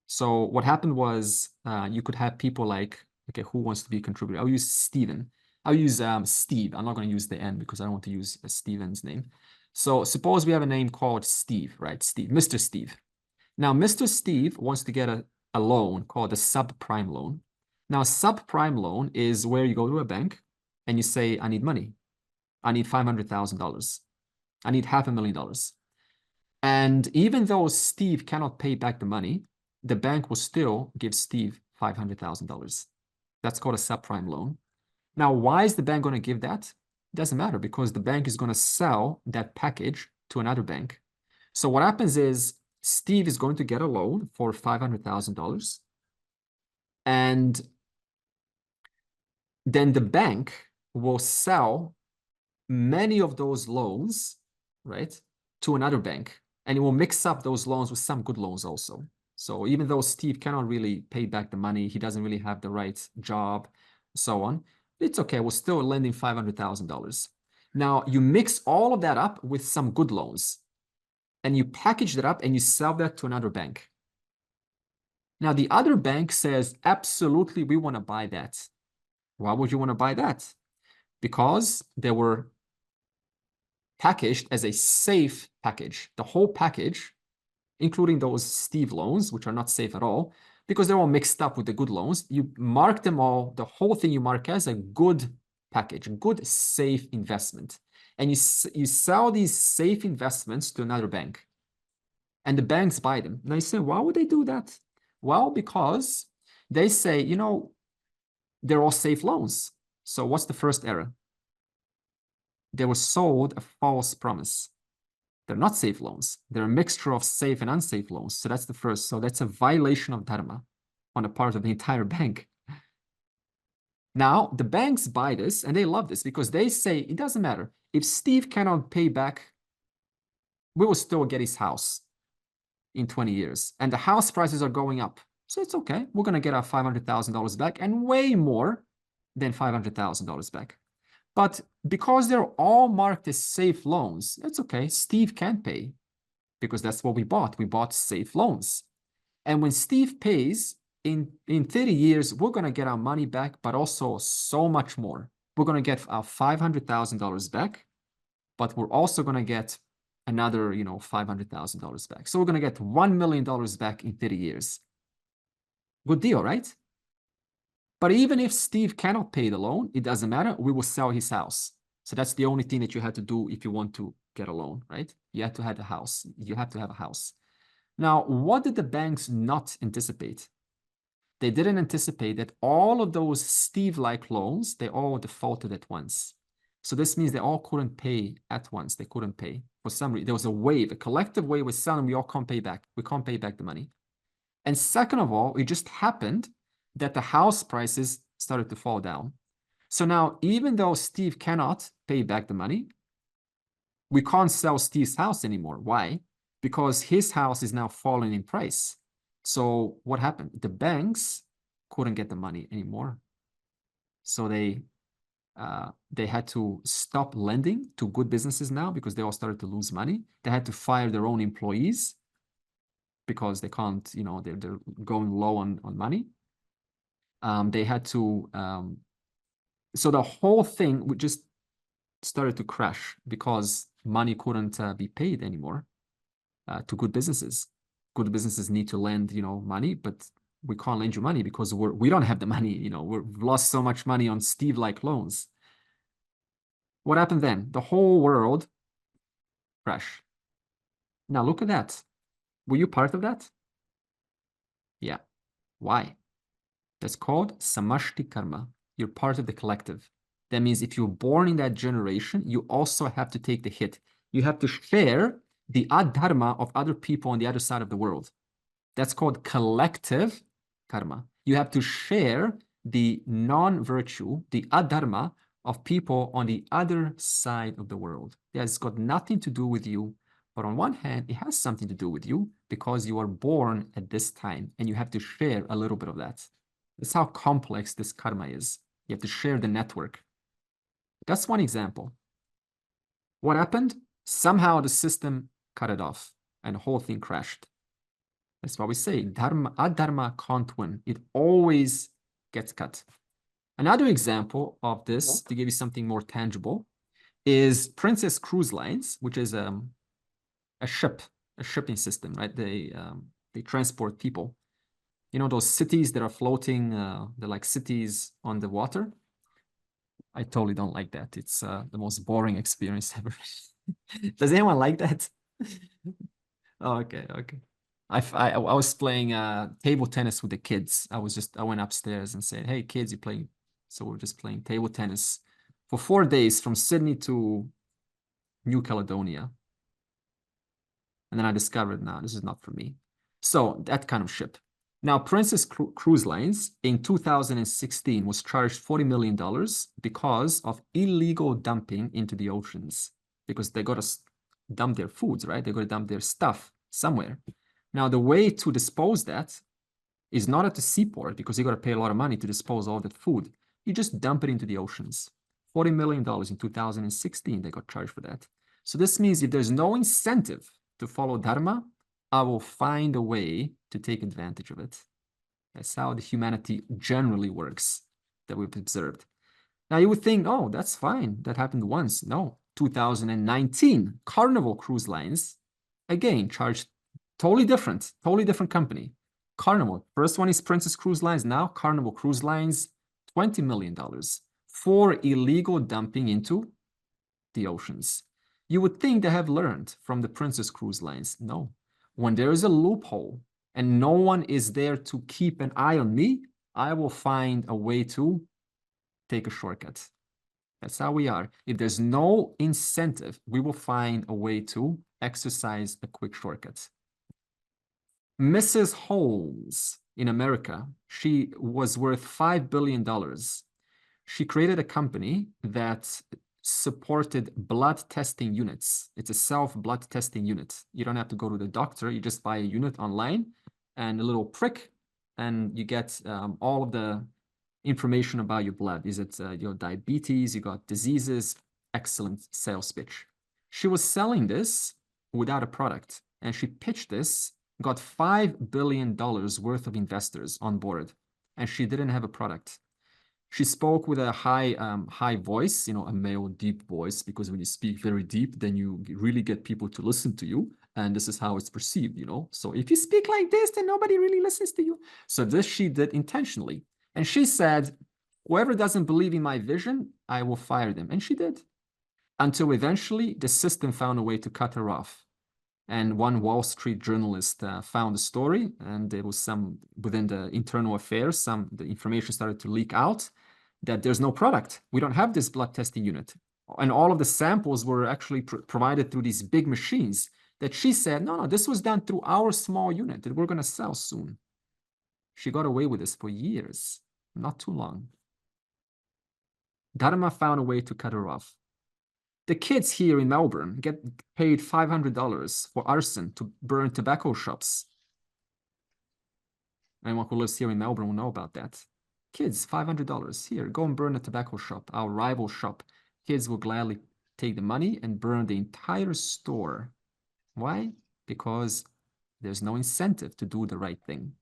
So what happened was you could have people like, okay, who wants to be a contributor? I'll use Steven. I'll use Steve. I'm not going to use the N because I don't want to use Steven's name. So suppose we have a name called Steve, right? Steve, Mr. Steve. Now, Mr. Steve wants to get a loan called a subprime loan. Now, a subprime loan is where you go to a bank and you say, I need money. I need $500,000. I need $500,000. And even though Steve cannot pay back the money, the bank will still give Steve $500,000. That's called a subprime loan. Now, why is the bank going to give that? It doesn't matter, because the bank is going to sell that package to another bank. So what happens is Steve is going to get a loan for $500,000. And then the bank will sell many of those loans, right, to another bank. And it will mix up those loans with some good loans also. So even though Steve cannot really pay back the money, he doesn't really have the right job, so on, it's okay. We're still lending $500,000. Now, you mix all of that up with some good loans, and you package that up and you sell that to another bank. Now, the other bank says, absolutely, we want to buy that. Why would you want to buy that? Because they were packaged as a safe package. The whole package, including those Steve loans, which are not safe at all, because they're all mixed up with the good loans. You mark them all, the whole thing you mark as a good package, a good safe investment. And you sell these safe investments to another bank. And the banks buy them. Now you say, why would they do that? Well, because they say, you know, they're all safe loans. So what's the first error? They were sold a false promise. They're not safe loans. They're a mixture of safe and unsafe loans. So that's the first. So that's a violation of dharma on the part of the entire bank. Now, the banks buy this and they love this because they say, it doesn't matter. If Steve cannot pay back, we will still get his house in 20 years. And the house prices are going up. So it's okay. We're going to get our $500,000 back and way more than $500,000 back. But because they're all marked as safe loans, it's okay. Steve can't pay because that's what we bought. We bought safe loans. And when Steve pays, in 30 years, we're going to get our money back, but also so much more. We're going to get our $500,000 back, but we're also going to get another, $500,000 back. So we're going to get $1 million back in 30 years. Good deal, right? But even if Steve cannot pay the loan, it doesn't matter. We will sell his house. So that's the only thing that you have to do if you want to get a loan, right? You have to have a house. You have to have a house. Now, what did the banks not anticipate? They didn't anticipate that all of those Steve-like loans, they all defaulted at once. So this means they all couldn't pay at once. They couldn't pay. For some reason, there was a wave, a collective wave with suddenly we all can't pay back. We can't pay back the money. And second of all, it just happened that the house prices started to fall down. So now, even though Steve cannot pay back the money, we can't sell Steve's house anymore. Why? Because his house is now falling in price. So what happened? The banks couldn't get the money anymore. So they had to stop lending to good businesses now because they all started to lose money. They had to fire their own employees. because they can't, you know, they're going low on money. They had to, so the whole thing would just started to crash because money couldn't be paid anymore to good businesses. Good businesses need to lend, you know, money, but we can't lend you money because we don't have the money, you know, we've lost so much money on Steve-like loans. What happened then? The whole world crashed. Now look at that. Were you part of that? Yeah. Why? That's called samashti karma. You're part of the collective. That means if you're born in that generation, you also have to take the hit. You have to share the adharma of other people on the other side of the world. That's called collective karma. You have to share the non-virtue, the adharma of people on the other side of the world. That's got nothing to do with you. But on one hand, it has something to do with you because you are born at this time and you have to share a little bit of that. That's how complex this karma is. You have to share the network. That's one example. What happened? Somehow the system cut it off and the whole thing crashed. That's why we say dharma, adharma can't win. It always gets cut. Another example of this, to give you something more tangible, is Princess Cruise Lines, which is a shipping system, right? They transport people. You know, those cities that are floating, they're like cities on the water. I totally don't like that. It's the most boring experience ever. Does anyone like that? Oh, okay. I was playing table tennis with the kids. I went upstairs and said, "Hey, kids, you playing?" So we're just playing table tennis for 4 days from Sydney to New Caledonia. And then I discovered, no, this is not for me. So that kind of ship. Now, Princess Cruise Lines in 2016 was charged $40 million because of illegal dumping into the oceans, because they got to dump their foods, right? They got to dump their stuff somewhere. Now, the way to dispose that is not at the seaport because you got to pay a lot of money to dispose all that food. You just dump it into the oceans. $40 million in 2016, they got charged for that. So this means if there's no incentive to follow Dharma, I will find a way to take advantage of it. That's how the humanity generally works that we've observed. Now you would think, oh, that's fine. That happened once. No, 2019, Carnival Cruise Lines, again, charged totally different company. Carnival, first one is Princess Cruise Lines. Now Carnival Cruise Lines, $20 million for illegal dumping into the oceans. You would think they have learned from the Princess Cruise Lines. No. When there is a loophole and no one is there to keep an eye on me, I will find a way to take a shortcut. That's how we are. If there's no incentive, we will find a way to exercise a quick shortcut. Mrs. Holmes in America, she was worth $5 billion. She created a company that supported blood testing units. It's a self-blood testing unit. You don't have to go to the doctor. You just buy a unit online and a little prick, and you get all of the information about your blood. Is it your diabetes? You got diseases? Excellent sales pitch. She was selling this without a product, and she pitched this, got $5 billion worth of investors on board, and she didn't have a product. She spoke with a high voice, you know, a male deep voice, because when you speak very deep, then you really get people to listen to you. And this is how it's perceived, you know. So if you speak like this, then nobody really listens to you. So this she did intentionally. And she said, whoever doesn't believe in my vision, I will fire them. And she did. Until eventually the system found a way to cut her off. And one Wall Street journalist found the story, and there was some within the internal affairs, the information started to leak out that there's no product. We don't have this blood testing unit. And all of the samples were actually provided through these big machines that she said, no, this was done through our small unit that we're going to sell soon. She got away with this for years, not too long. Dharma found a way to cut her off. The kids here in Melbourne get paid $500 for arson to burn tobacco shops. Anyone who lives here in Melbourne will know about that. Kids, $500. Here, go and burn a tobacco shop, our rival shop. Kids will gladly take the money and burn the entire store. Why? Because There's no incentive to do the right thing.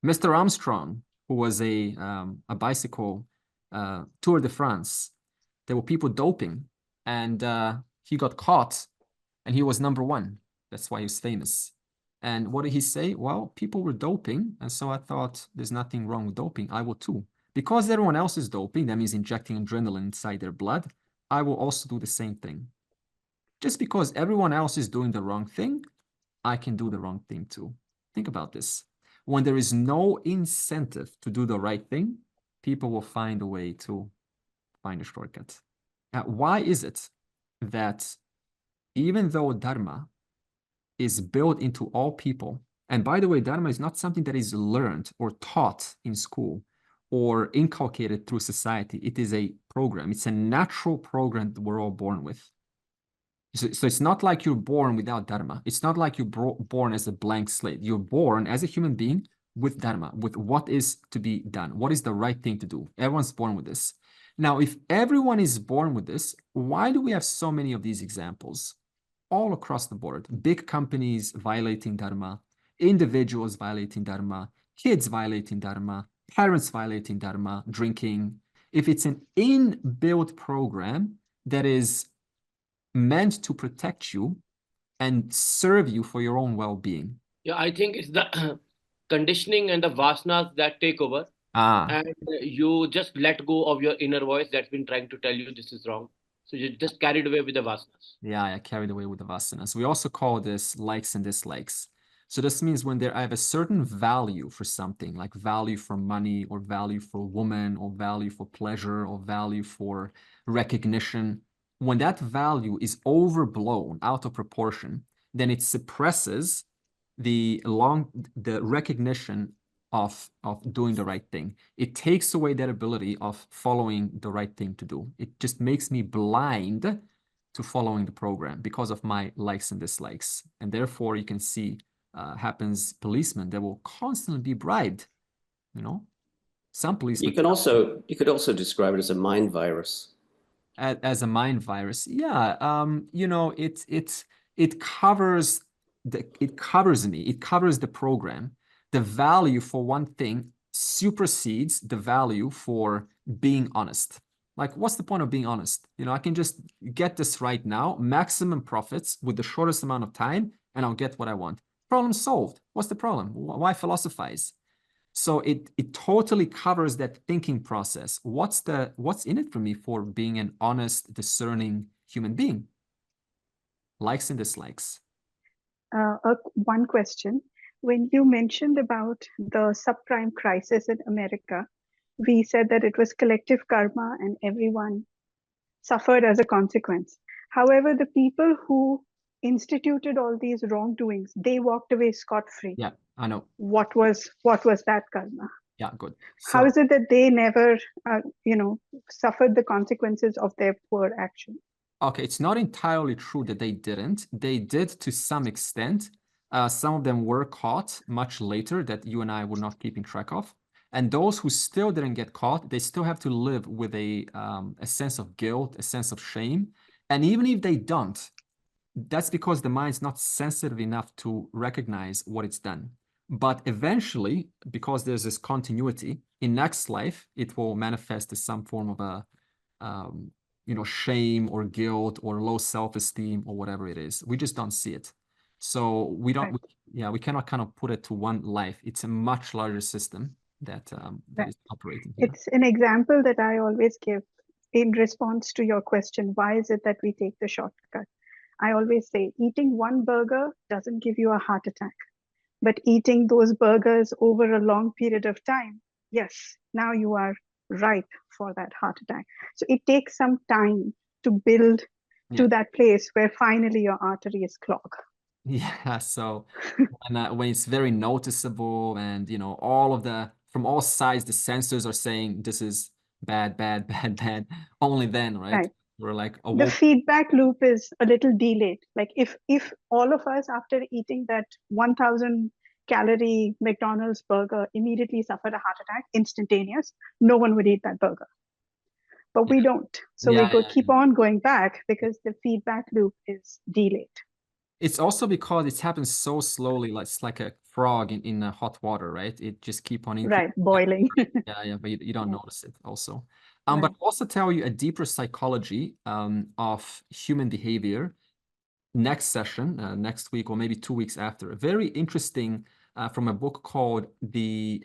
Mr. Armstrong, who was a bicycle Tour de France, there were people doping, and he got caught, and he was #1. That's why he was famous. And what did he say? Well, people were doping, and so I thought there's nothing wrong with doping. I will too. Because everyone else is doping, that means injecting adrenaline inside their blood, I will also do the same thing. Just because everyone else is doing the wrong thing, I can do the wrong thing too. Think about this. When there is no incentive to do the right thing, people will find a way to find a shortcut. Now, why is it that even though Dharma is built into all people, and by the way, Dharma is not something that is learned or taught in school or inculcated through society. It is a program. It's a natural program that we're all born with. So it's not like you're born without Dharma. It's not like you're born as a blank slate. You're born as a human being with Dharma, with what is to be done. What is the right thing to do? Everyone's born with this. Now, if everyone is born with this, why do we have so many of these examples all across the board? Big companies violating Dharma, individuals violating Dharma, kids violating Dharma, parents violating Dharma, drinking. If it's an inbuilt program that is meant to protect you and serve you for your own well-being. Yeah, I think it's the conditioning and the vasanas that take over. And you just let go of your inner voice that's been trying to tell you this is wrong. So you're just carried away with the vasanas. Yeah, I carried away with the vasanas. We also call this likes and dislikes. So this means when I have a certain value for something, like value for money or value for a woman or value for pleasure or value for recognition, when that value is overblown out of proportion, then it suppresses the recognition of doing the right thing. It takes away that ability of following the right thing to do. It just makes me blind to following the program because of my likes and dislikes. And therefore you can see happens policemen that will constantly be bribed, you know. Some policemen. You could also describe it as a mind virus. As a mind virus, yeah. You know, it covers me. It covers the program. The value for one thing supersedes the value for being honest. Like, what's the point of being honest? You know, I can just get this right now, maximum profits with the shortest amount of time, and I'll get what I want. Problem solved. What's the problem? Why philosophize? So it totally covers that thinking process. What's in it for me for being an honest, discerning human being? Likes and dislikes. One question. When you mentioned about the subprime crisis in America, we said that it was collective karma and everyone suffered as a consequence. However, the people who instituted all these wrongdoings, they walked away scot-free. Yeah, I know. What was that karma? Yeah, good. So, how is it that they never, suffered the consequences of their poor action? Okay, it's not entirely true that they didn't. They did to some extent. Some of them were caught much later that you and I were not keeping track of. And those who still didn't get caught, they still have to live with a sense of guilt, a sense of shame. And even if they don't, that's because the mind's not sensitive enough to recognize what it's done. But eventually, because there's this continuity, in next life, it will manifest as some form of a, shame or guilt or low self-esteem or whatever it is. We just don't see it. So we don't, we cannot kind of put it to one life. It's a much larger system that is operating here. It's an example that I always give in response to your question, why is it that we take the shortcut? I always say, eating one burger doesn't give you a heart attack, but eating those burgers over a long period of time, yes, now you are ripe for that heart attack. So it takes some time to build to that place where finally your artery is clogged. Yeah, so when it's very noticeable and, all of from all sides, the sensors are saying this is bad, bad, bad, bad, only then, right? We're like, oh, the feedback loop is a little delayed. Like if all of us after eating that 1,000 calorie McDonald's burger immediately suffered a heart attack, instantaneous, no one would eat that burger. But we don't. So we keep on going back because the feedback loop is delayed. It's also because it happens so slowly, like it's like a frog in hot water, right? It just keep on increasing. Right, boiling. Yeah, but you don't Yeah. notice it also. Right. But I'll also tell you a deeper psychology of human behavior next session, next week or maybe 2 weeks after. Very interesting from a book called The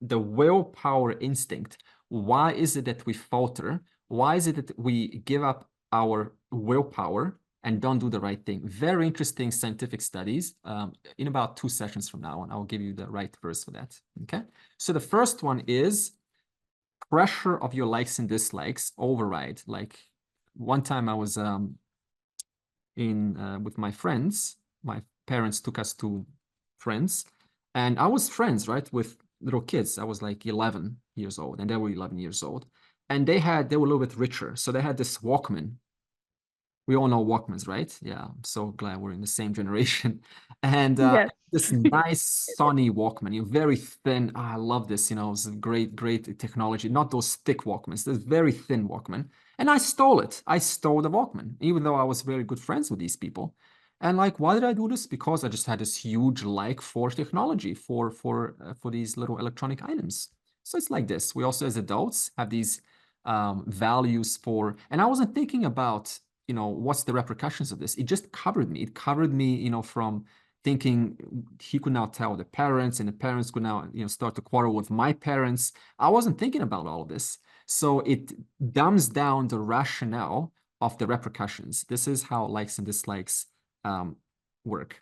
Willpower Instinct. Why is it that we falter? Why is it that we give up our willpower and don't do the right thing? Very interesting scientific studies in about 2 sessions from now, and I'll give you the right verse for that. Okay. So the first one is pressure of your likes and dislikes override. Like one time I was with my friends. My parents took us to friends, and I was friends, right, with little kids. I was like 11 years old, and they were 11 years old, and they were a little bit richer, so they had this Walkman. We all know Walkmans, right? Yeah, I'm so glad we're in the same generation. And Yes. this nice Sony Walkman, very thin. I love this, it's a great technology. Not those thick Walkmans, this very thin Walkman. And I stole it. I stole the Walkman, even though I was very good friends with these people. And like, why did I do this? Because I just had this huge like for technology, for these little electronic items. So it's like this. We also, as adults, have these values for, and I wasn't thinking about, what's the repercussions of this? It just covered me. It covered me, from thinking he could now tell the parents, and the parents could now, start to quarrel with my parents. I wasn't thinking about all of this. So it dumbs down the rationale of the repercussions. This is how likes and dislikes work.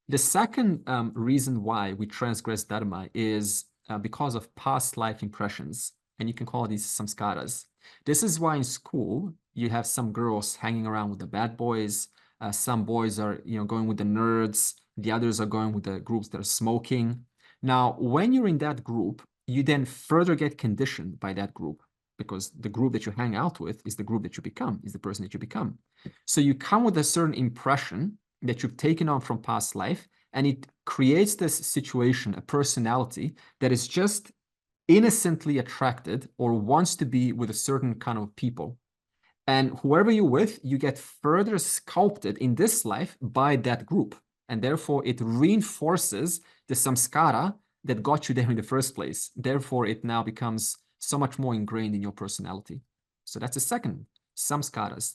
The second reason why we transgress dharma is because of past life impressions, and you can call these samskaras. This is why in school you have some girls hanging around with the bad boys, some boys are going with the nerds, the others are going with the groups that are smoking. Now, when you're in that group, you then further get conditioned by that group, because the group that you hang out with is the group that you become, is the person that you become. So you come with a certain impression that you've taken on from past life, and it creates this situation, a personality that is just innocently attracted or wants to be with a certain kind of people. And whoever you're with, you get further sculpted in this life by that group. And therefore, it reinforces the samskara that got you there in the first place. Therefore, it now becomes so much more ingrained in your personality. So that's the second, samskaras.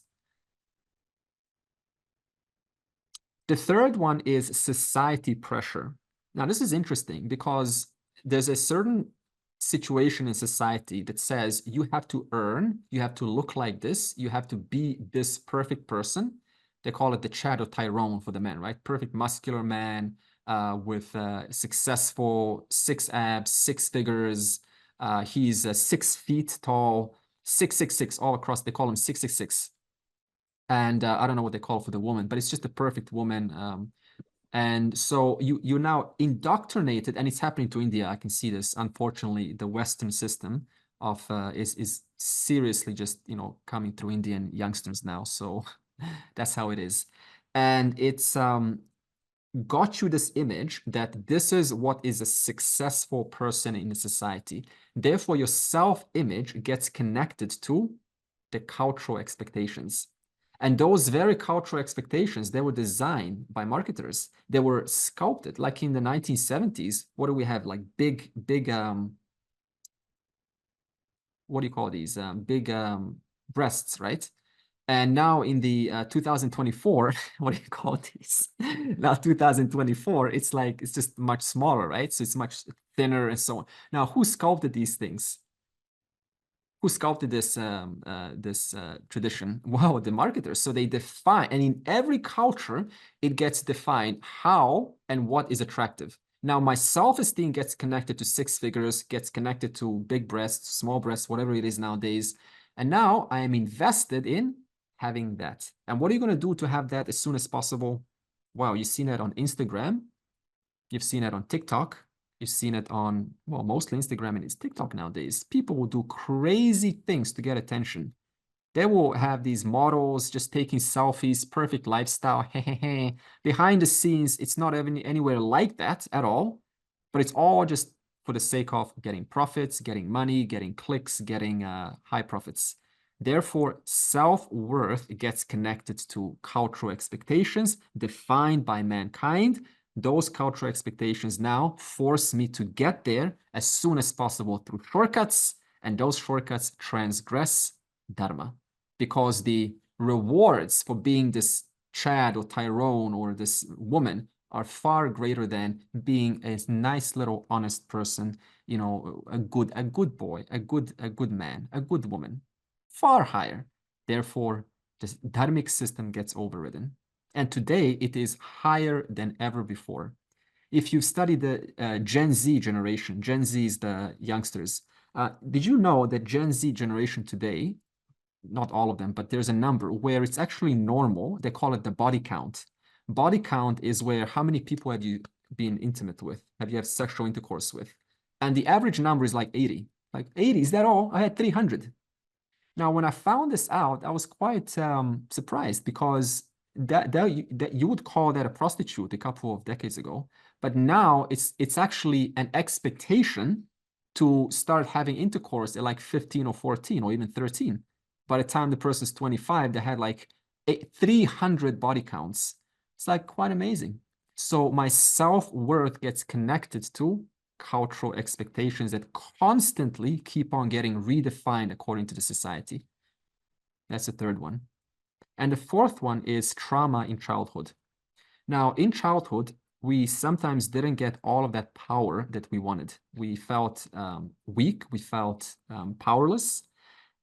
The third one is society pressure. Now, this is interesting because there's a certain situation in society that says you have to earn, you have to look like this, you have to be this perfect person. They call it the shadow Tyrone for the man, right? Perfect muscular man with successful 6 abs, 6 figures. He's 6 feet tall, 666 all across. They call him 666. And I don't know what they call for the woman, but it's just a perfect woman. And so you're now indoctrinated, and it's happening to India. I can see this. Unfortunately, the Western system of is seriously just coming through Indian youngsters now. So that's how it is, and it's got you this image that this is what is a successful person in a society. Therefore, your self-image gets connected to the cultural expectations. And those very cultural expectations, they were designed by marketers. They were sculpted, like in the 1970s. What do we have? Like big, what do you call these? Big breasts, right? And now in the 2024, what do you call these? Now 2024, it's just much smaller, right? So it's much thinner and so on. Now, who sculpted these things? Who sculpted this tradition? Well, the marketers. So they define, and in every culture, it gets defined how and what is attractive. Now, my self-esteem gets connected to 6 figures, gets connected to big breasts, small breasts, whatever it is nowadays. And now I am invested in having that. And what are you going to do to have that as soon as possible? Wow, you've seen that on Instagram. You've seen it on TikTok. You've seen it on, well, mostly Instagram and it's TikTok nowadays. People will do crazy things to get attention. They will have these models just taking selfies, perfect lifestyle. Behind the scenes, it's not even anywhere like that at all. But it's all just for the sake of getting profits, getting money, getting clicks, getting high profits. Therefore, self-worth gets connected to cultural expectations defined by mankind. Those cultural expectations now force me to get there as soon as possible through shortcuts, and those shortcuts transgress Dharma, because the rewards for being this Chad or Tyrone or this woman are far greater than being a nice little honest person, you know, a good boy, a good man, a good woman, far higher. Therefore, the dharmic system gets overridden. And today it is higher than ever before. If you study the Gen Z generation, Gen Z is the youngsters. Did you know that Gen Z generation today, not all of them, but there's a number where it's actually normal. They call it the body count. Body count is where how many people have you been intimate with? Have you had sexual intercourse with? And the average number is like 80. Like 80, is that all? I had 300. Now, when I found this out, I was quite surprised, because that you would call that a prostitute a couple of decades ago. But now it's actually an expectation to start having intercourse at like 15 or 14 or even 13. By the time the person's 25, they had like 300 body counts. It's like quite amazing. So my self-worth gets connected to cultural expectations that constantly keep on getting redefined according to the society. That's the third one. And the fourth one is trauma in childhood. Now, in childhood, we sometimes didn't get all of that power that we wanted. We felt weak, we felt powerless,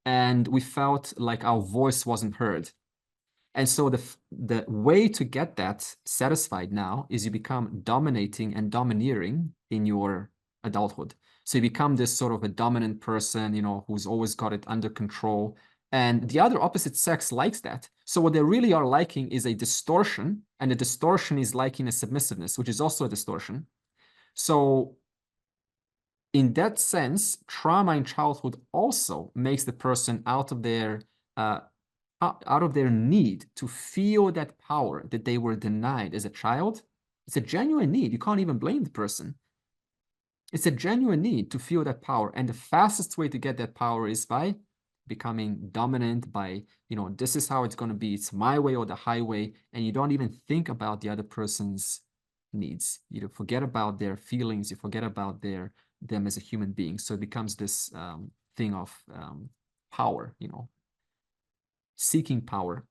and we felt like our voice wasn't heard. And so the way to get that satisfied now is you become dominating and domineering in your adulthood. So you become this sort of a dominant person, you know, who's always got it under control. And the other opposite sex likes that. So what they really are liking is a distortion, and the distortion is liking a submissiveness, which is also a distortion. So in that sense, trauma in childhood also makes the person out of their need to feel that power that they were denied as a child. It's a genuine need. You can't even blame the person. It's a genuine need to feel that power. And the fastest way to get that power is by becoming dominant, by, you know, this is how it's going to be. It's my way or the highway. And you don't even think about the other person's needs. You forget about their feelings. You forget about them as a human being. So it becomes this thing of power, you know, seeking power.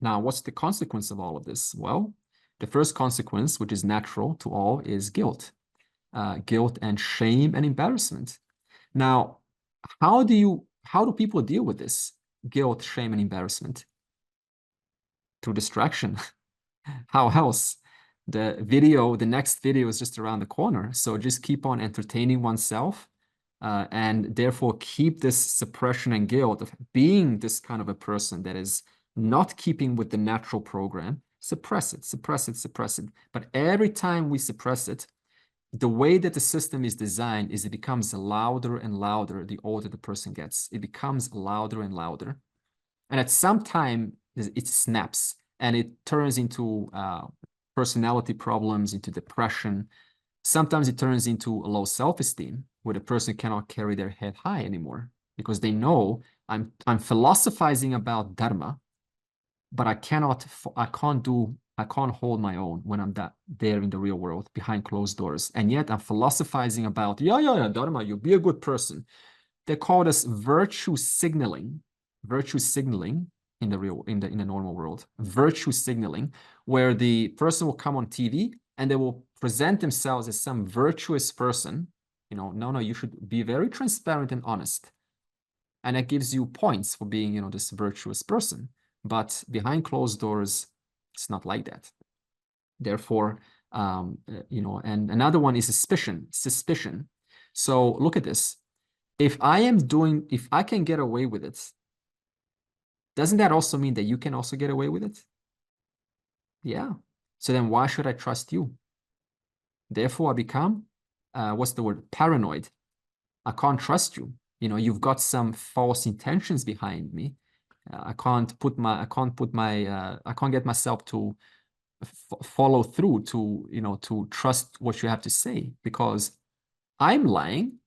Now, what's the consequence of all of this? Well, the first consequence, which is natural to all, is guilt. Guilt and shame and embarrassment. Now, how do people deal with this? Guilt, shame, and embarrassment? Through distraction. How else? The next video is just around the corner. So just keep on entertaining oneself, and therefore keep this suppression and guilt of being this kind of a person that is not keeping with the natural program. Suppress it, suppress it, suppress it. But every time we suppress it, the way that the system is designed is it becomes louder and louder the older the person gets. It becomes louder and louder. And at some time, it snaps and it turns into personality problems, into depression. Sometimes it turns into a low self-esteem, where the person cannot carry their head high anymore, because they know I'm philosophizing about Dharma, but I can't hold my own when I'm there in the real world behind closed doors. And yet I'm philosophizing about, Dharma, you'll be a good person. They call this virtue signaling in the normal world, virtue signaling, where the person will come on TV and they will present themselves as some virtuous person. You know, no, you should be very transparent and honest. And it gives you points for being, this virtuous person. But behind closed doors, it's not like that. Therefore, and another one is suspicion. So look at this. If I can get away with it, doesn't that also mean that you can also get away with it? Yeah. So then why should I trust you? Therefore, I become, paranoid. I can't trust you. You've got some false intentions behind me. I can't get myself to follow through to trust what you have to say, because I'm lying.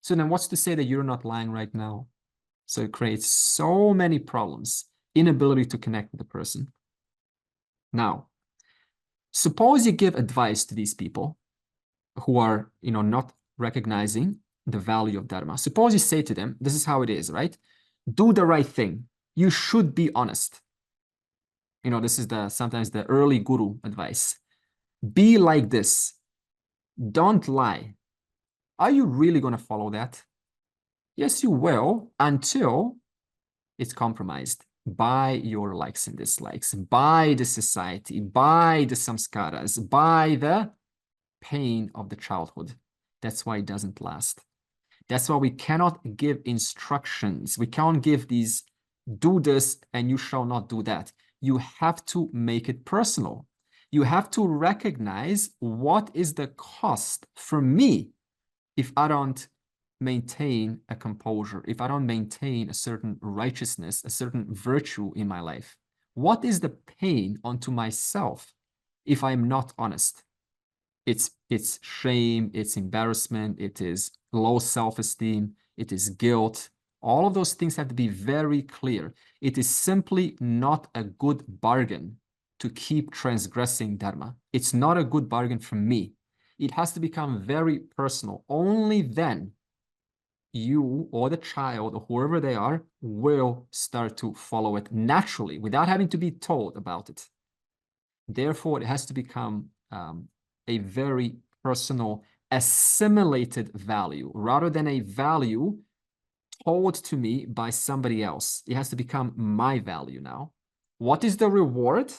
So then what's to say that you're not lying right now? So it creates so many problems, inability to connect with the person. Now, suppose you give advice to these people who are, not recognizing the value of Dharma. Suppose you say to them, this is how it is, right? Do the right thing. You should be honest. This is sometimes the early guru advice. Be like this. Don't lie. Are you really going to follow that? Yes, you will, until it's compromised by your likes and dislikes, by the society, by the samskaras, by the pain of the childhood. That's why it doesn't last. That's why we cannot give instructions. We can't give these, do this and you shall not do that. You have to make it personal. You have to recognize what is the cost for me if I don't maintain a composure, if I don't maintain a certain righteousness, a certain virtue in my life. What is the pain onto myself if I'm not honest? It's shame, it's embarrassment, it is low self-esteem, it is guilt. All of those things have to be very clear. It is simply not a good bargain to keep transgressing Dharma. It's not a good bargain for me. It has to become very personal. Only then you or the child or whoever they are will start to follow it naturally without having to be told about it. Therefore, it has to become a very personal, assimilated value rather than a value told to me by somebody else. It has to become my value now. What is the reward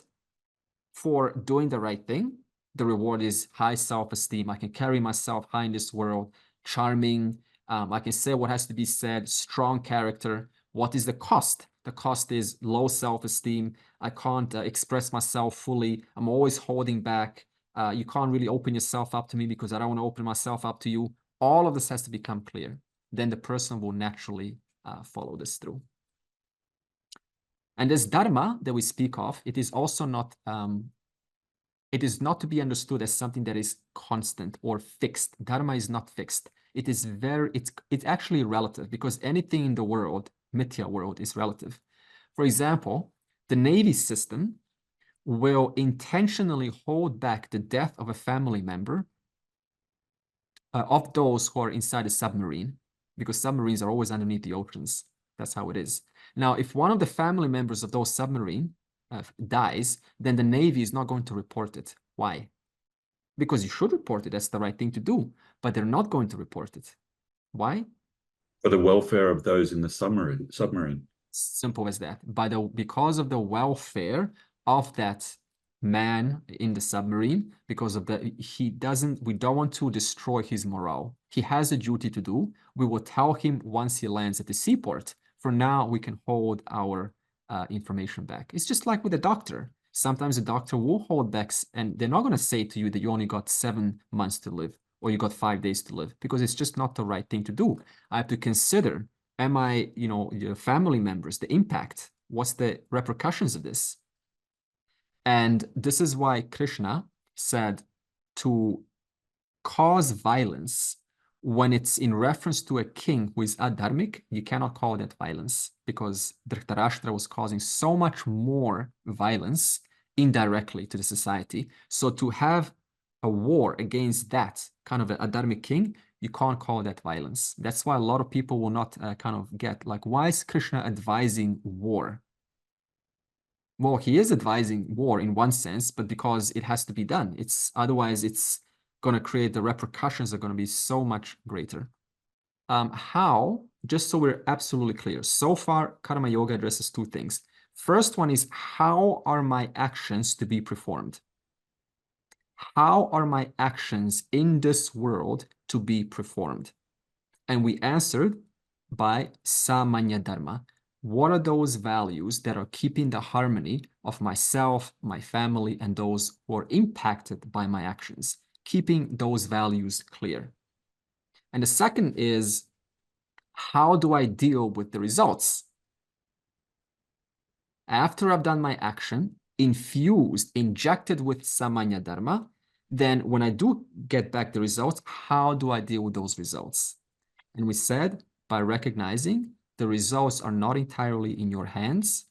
for doing the right thing? The reward is high self-esteem. I can carry myself high in this world, charming. I can say what has to be said, strong character. What is the cost? The cost is low self-esteem. I can't express myself fully. I'm always holding back. You can't really open yourself up to me because I don't want to open myself up to you. All of this has to become clear. Then the person will naturally follow this through. And this Dharma that we speak of, it is also not, it is not to be understood as something that is constant or fixed. Dharma is not fixed. It is it's actually relative, because anything in the world, Mithya world, is relative. For example, the Navy system will intentionally hold back the death of a family member of those who are inside a submarine, because submarines are always underneath the oceans. That's how it is. Now, if one of the family members of those submarine dies, then the Navy is not going to report it. Why? Because you should report it. That's the right thing to do. But they're not going to report it. Why? For the welfare of those in the submarine. Simple as that. Because of the welfare of that man in the submarine, because of we don't want to destroy his morale. He has a duty to do. We will tell him once he lands at the seaport. For now, we can hold our information back. It's just like with a doctor. Sometimes a doctor will hold back, and they're not going to say to you that you only got 7 months to live or you got 5 days to live, because it's just not the right thing to do. I have to consider, am I, your family members, the impact, what's the repercussions of this? And this is why Krishna said to cause violence when it's in reference to a king who is adharmic, you cannot call that violence, because Dhritarashtra was causing so much more violence indirectly to the society. So to have a war against that kind of an adharmic king, you can't call that violence. That's why a lot of people will not kind of get, like, why is Krishna advising war? Well, he is advising war in one sense, but because it has to be done. Otherwise it's going to create, the repercussions are going to be so much greater. How? Just so we're absolutely clear. So far, Karma Yoga addresses 2 things. First one is, how are my actions to be performed? How are my actions in this world to be performed? And we answered by Samanya-Dharma. What are those values that are keeping the harmony of myself, my family, and those who are impacted by my actions? Keeping those values clear. And the second is, how do I deal with the results? After I've done my action, injected with Samanya-Dharma, then when I do get back the results, how do I deal with those results? And we said, by recognizing the results are not entirely in your hands.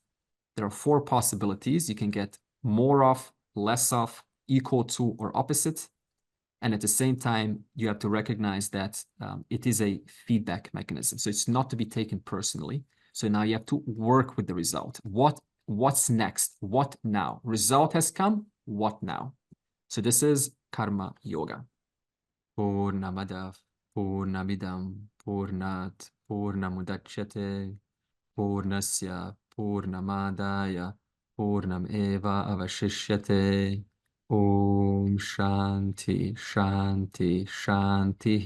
There are 4 possibilities. You can get more of, less of, equal to, or opposite. And at the same time, you have to recognize that it is a feedback mechanism. So it's not to be taken personally. So now you have to work with the result. What's next? What now? Result has come. What now? So this is karma yoga. Purnamadav, Purnamidam, Purnat, Purnamudachyate, Purnasya, Purnamadaya, Purnam eva avashishyate. Om Shanti, Shanti, Shanti.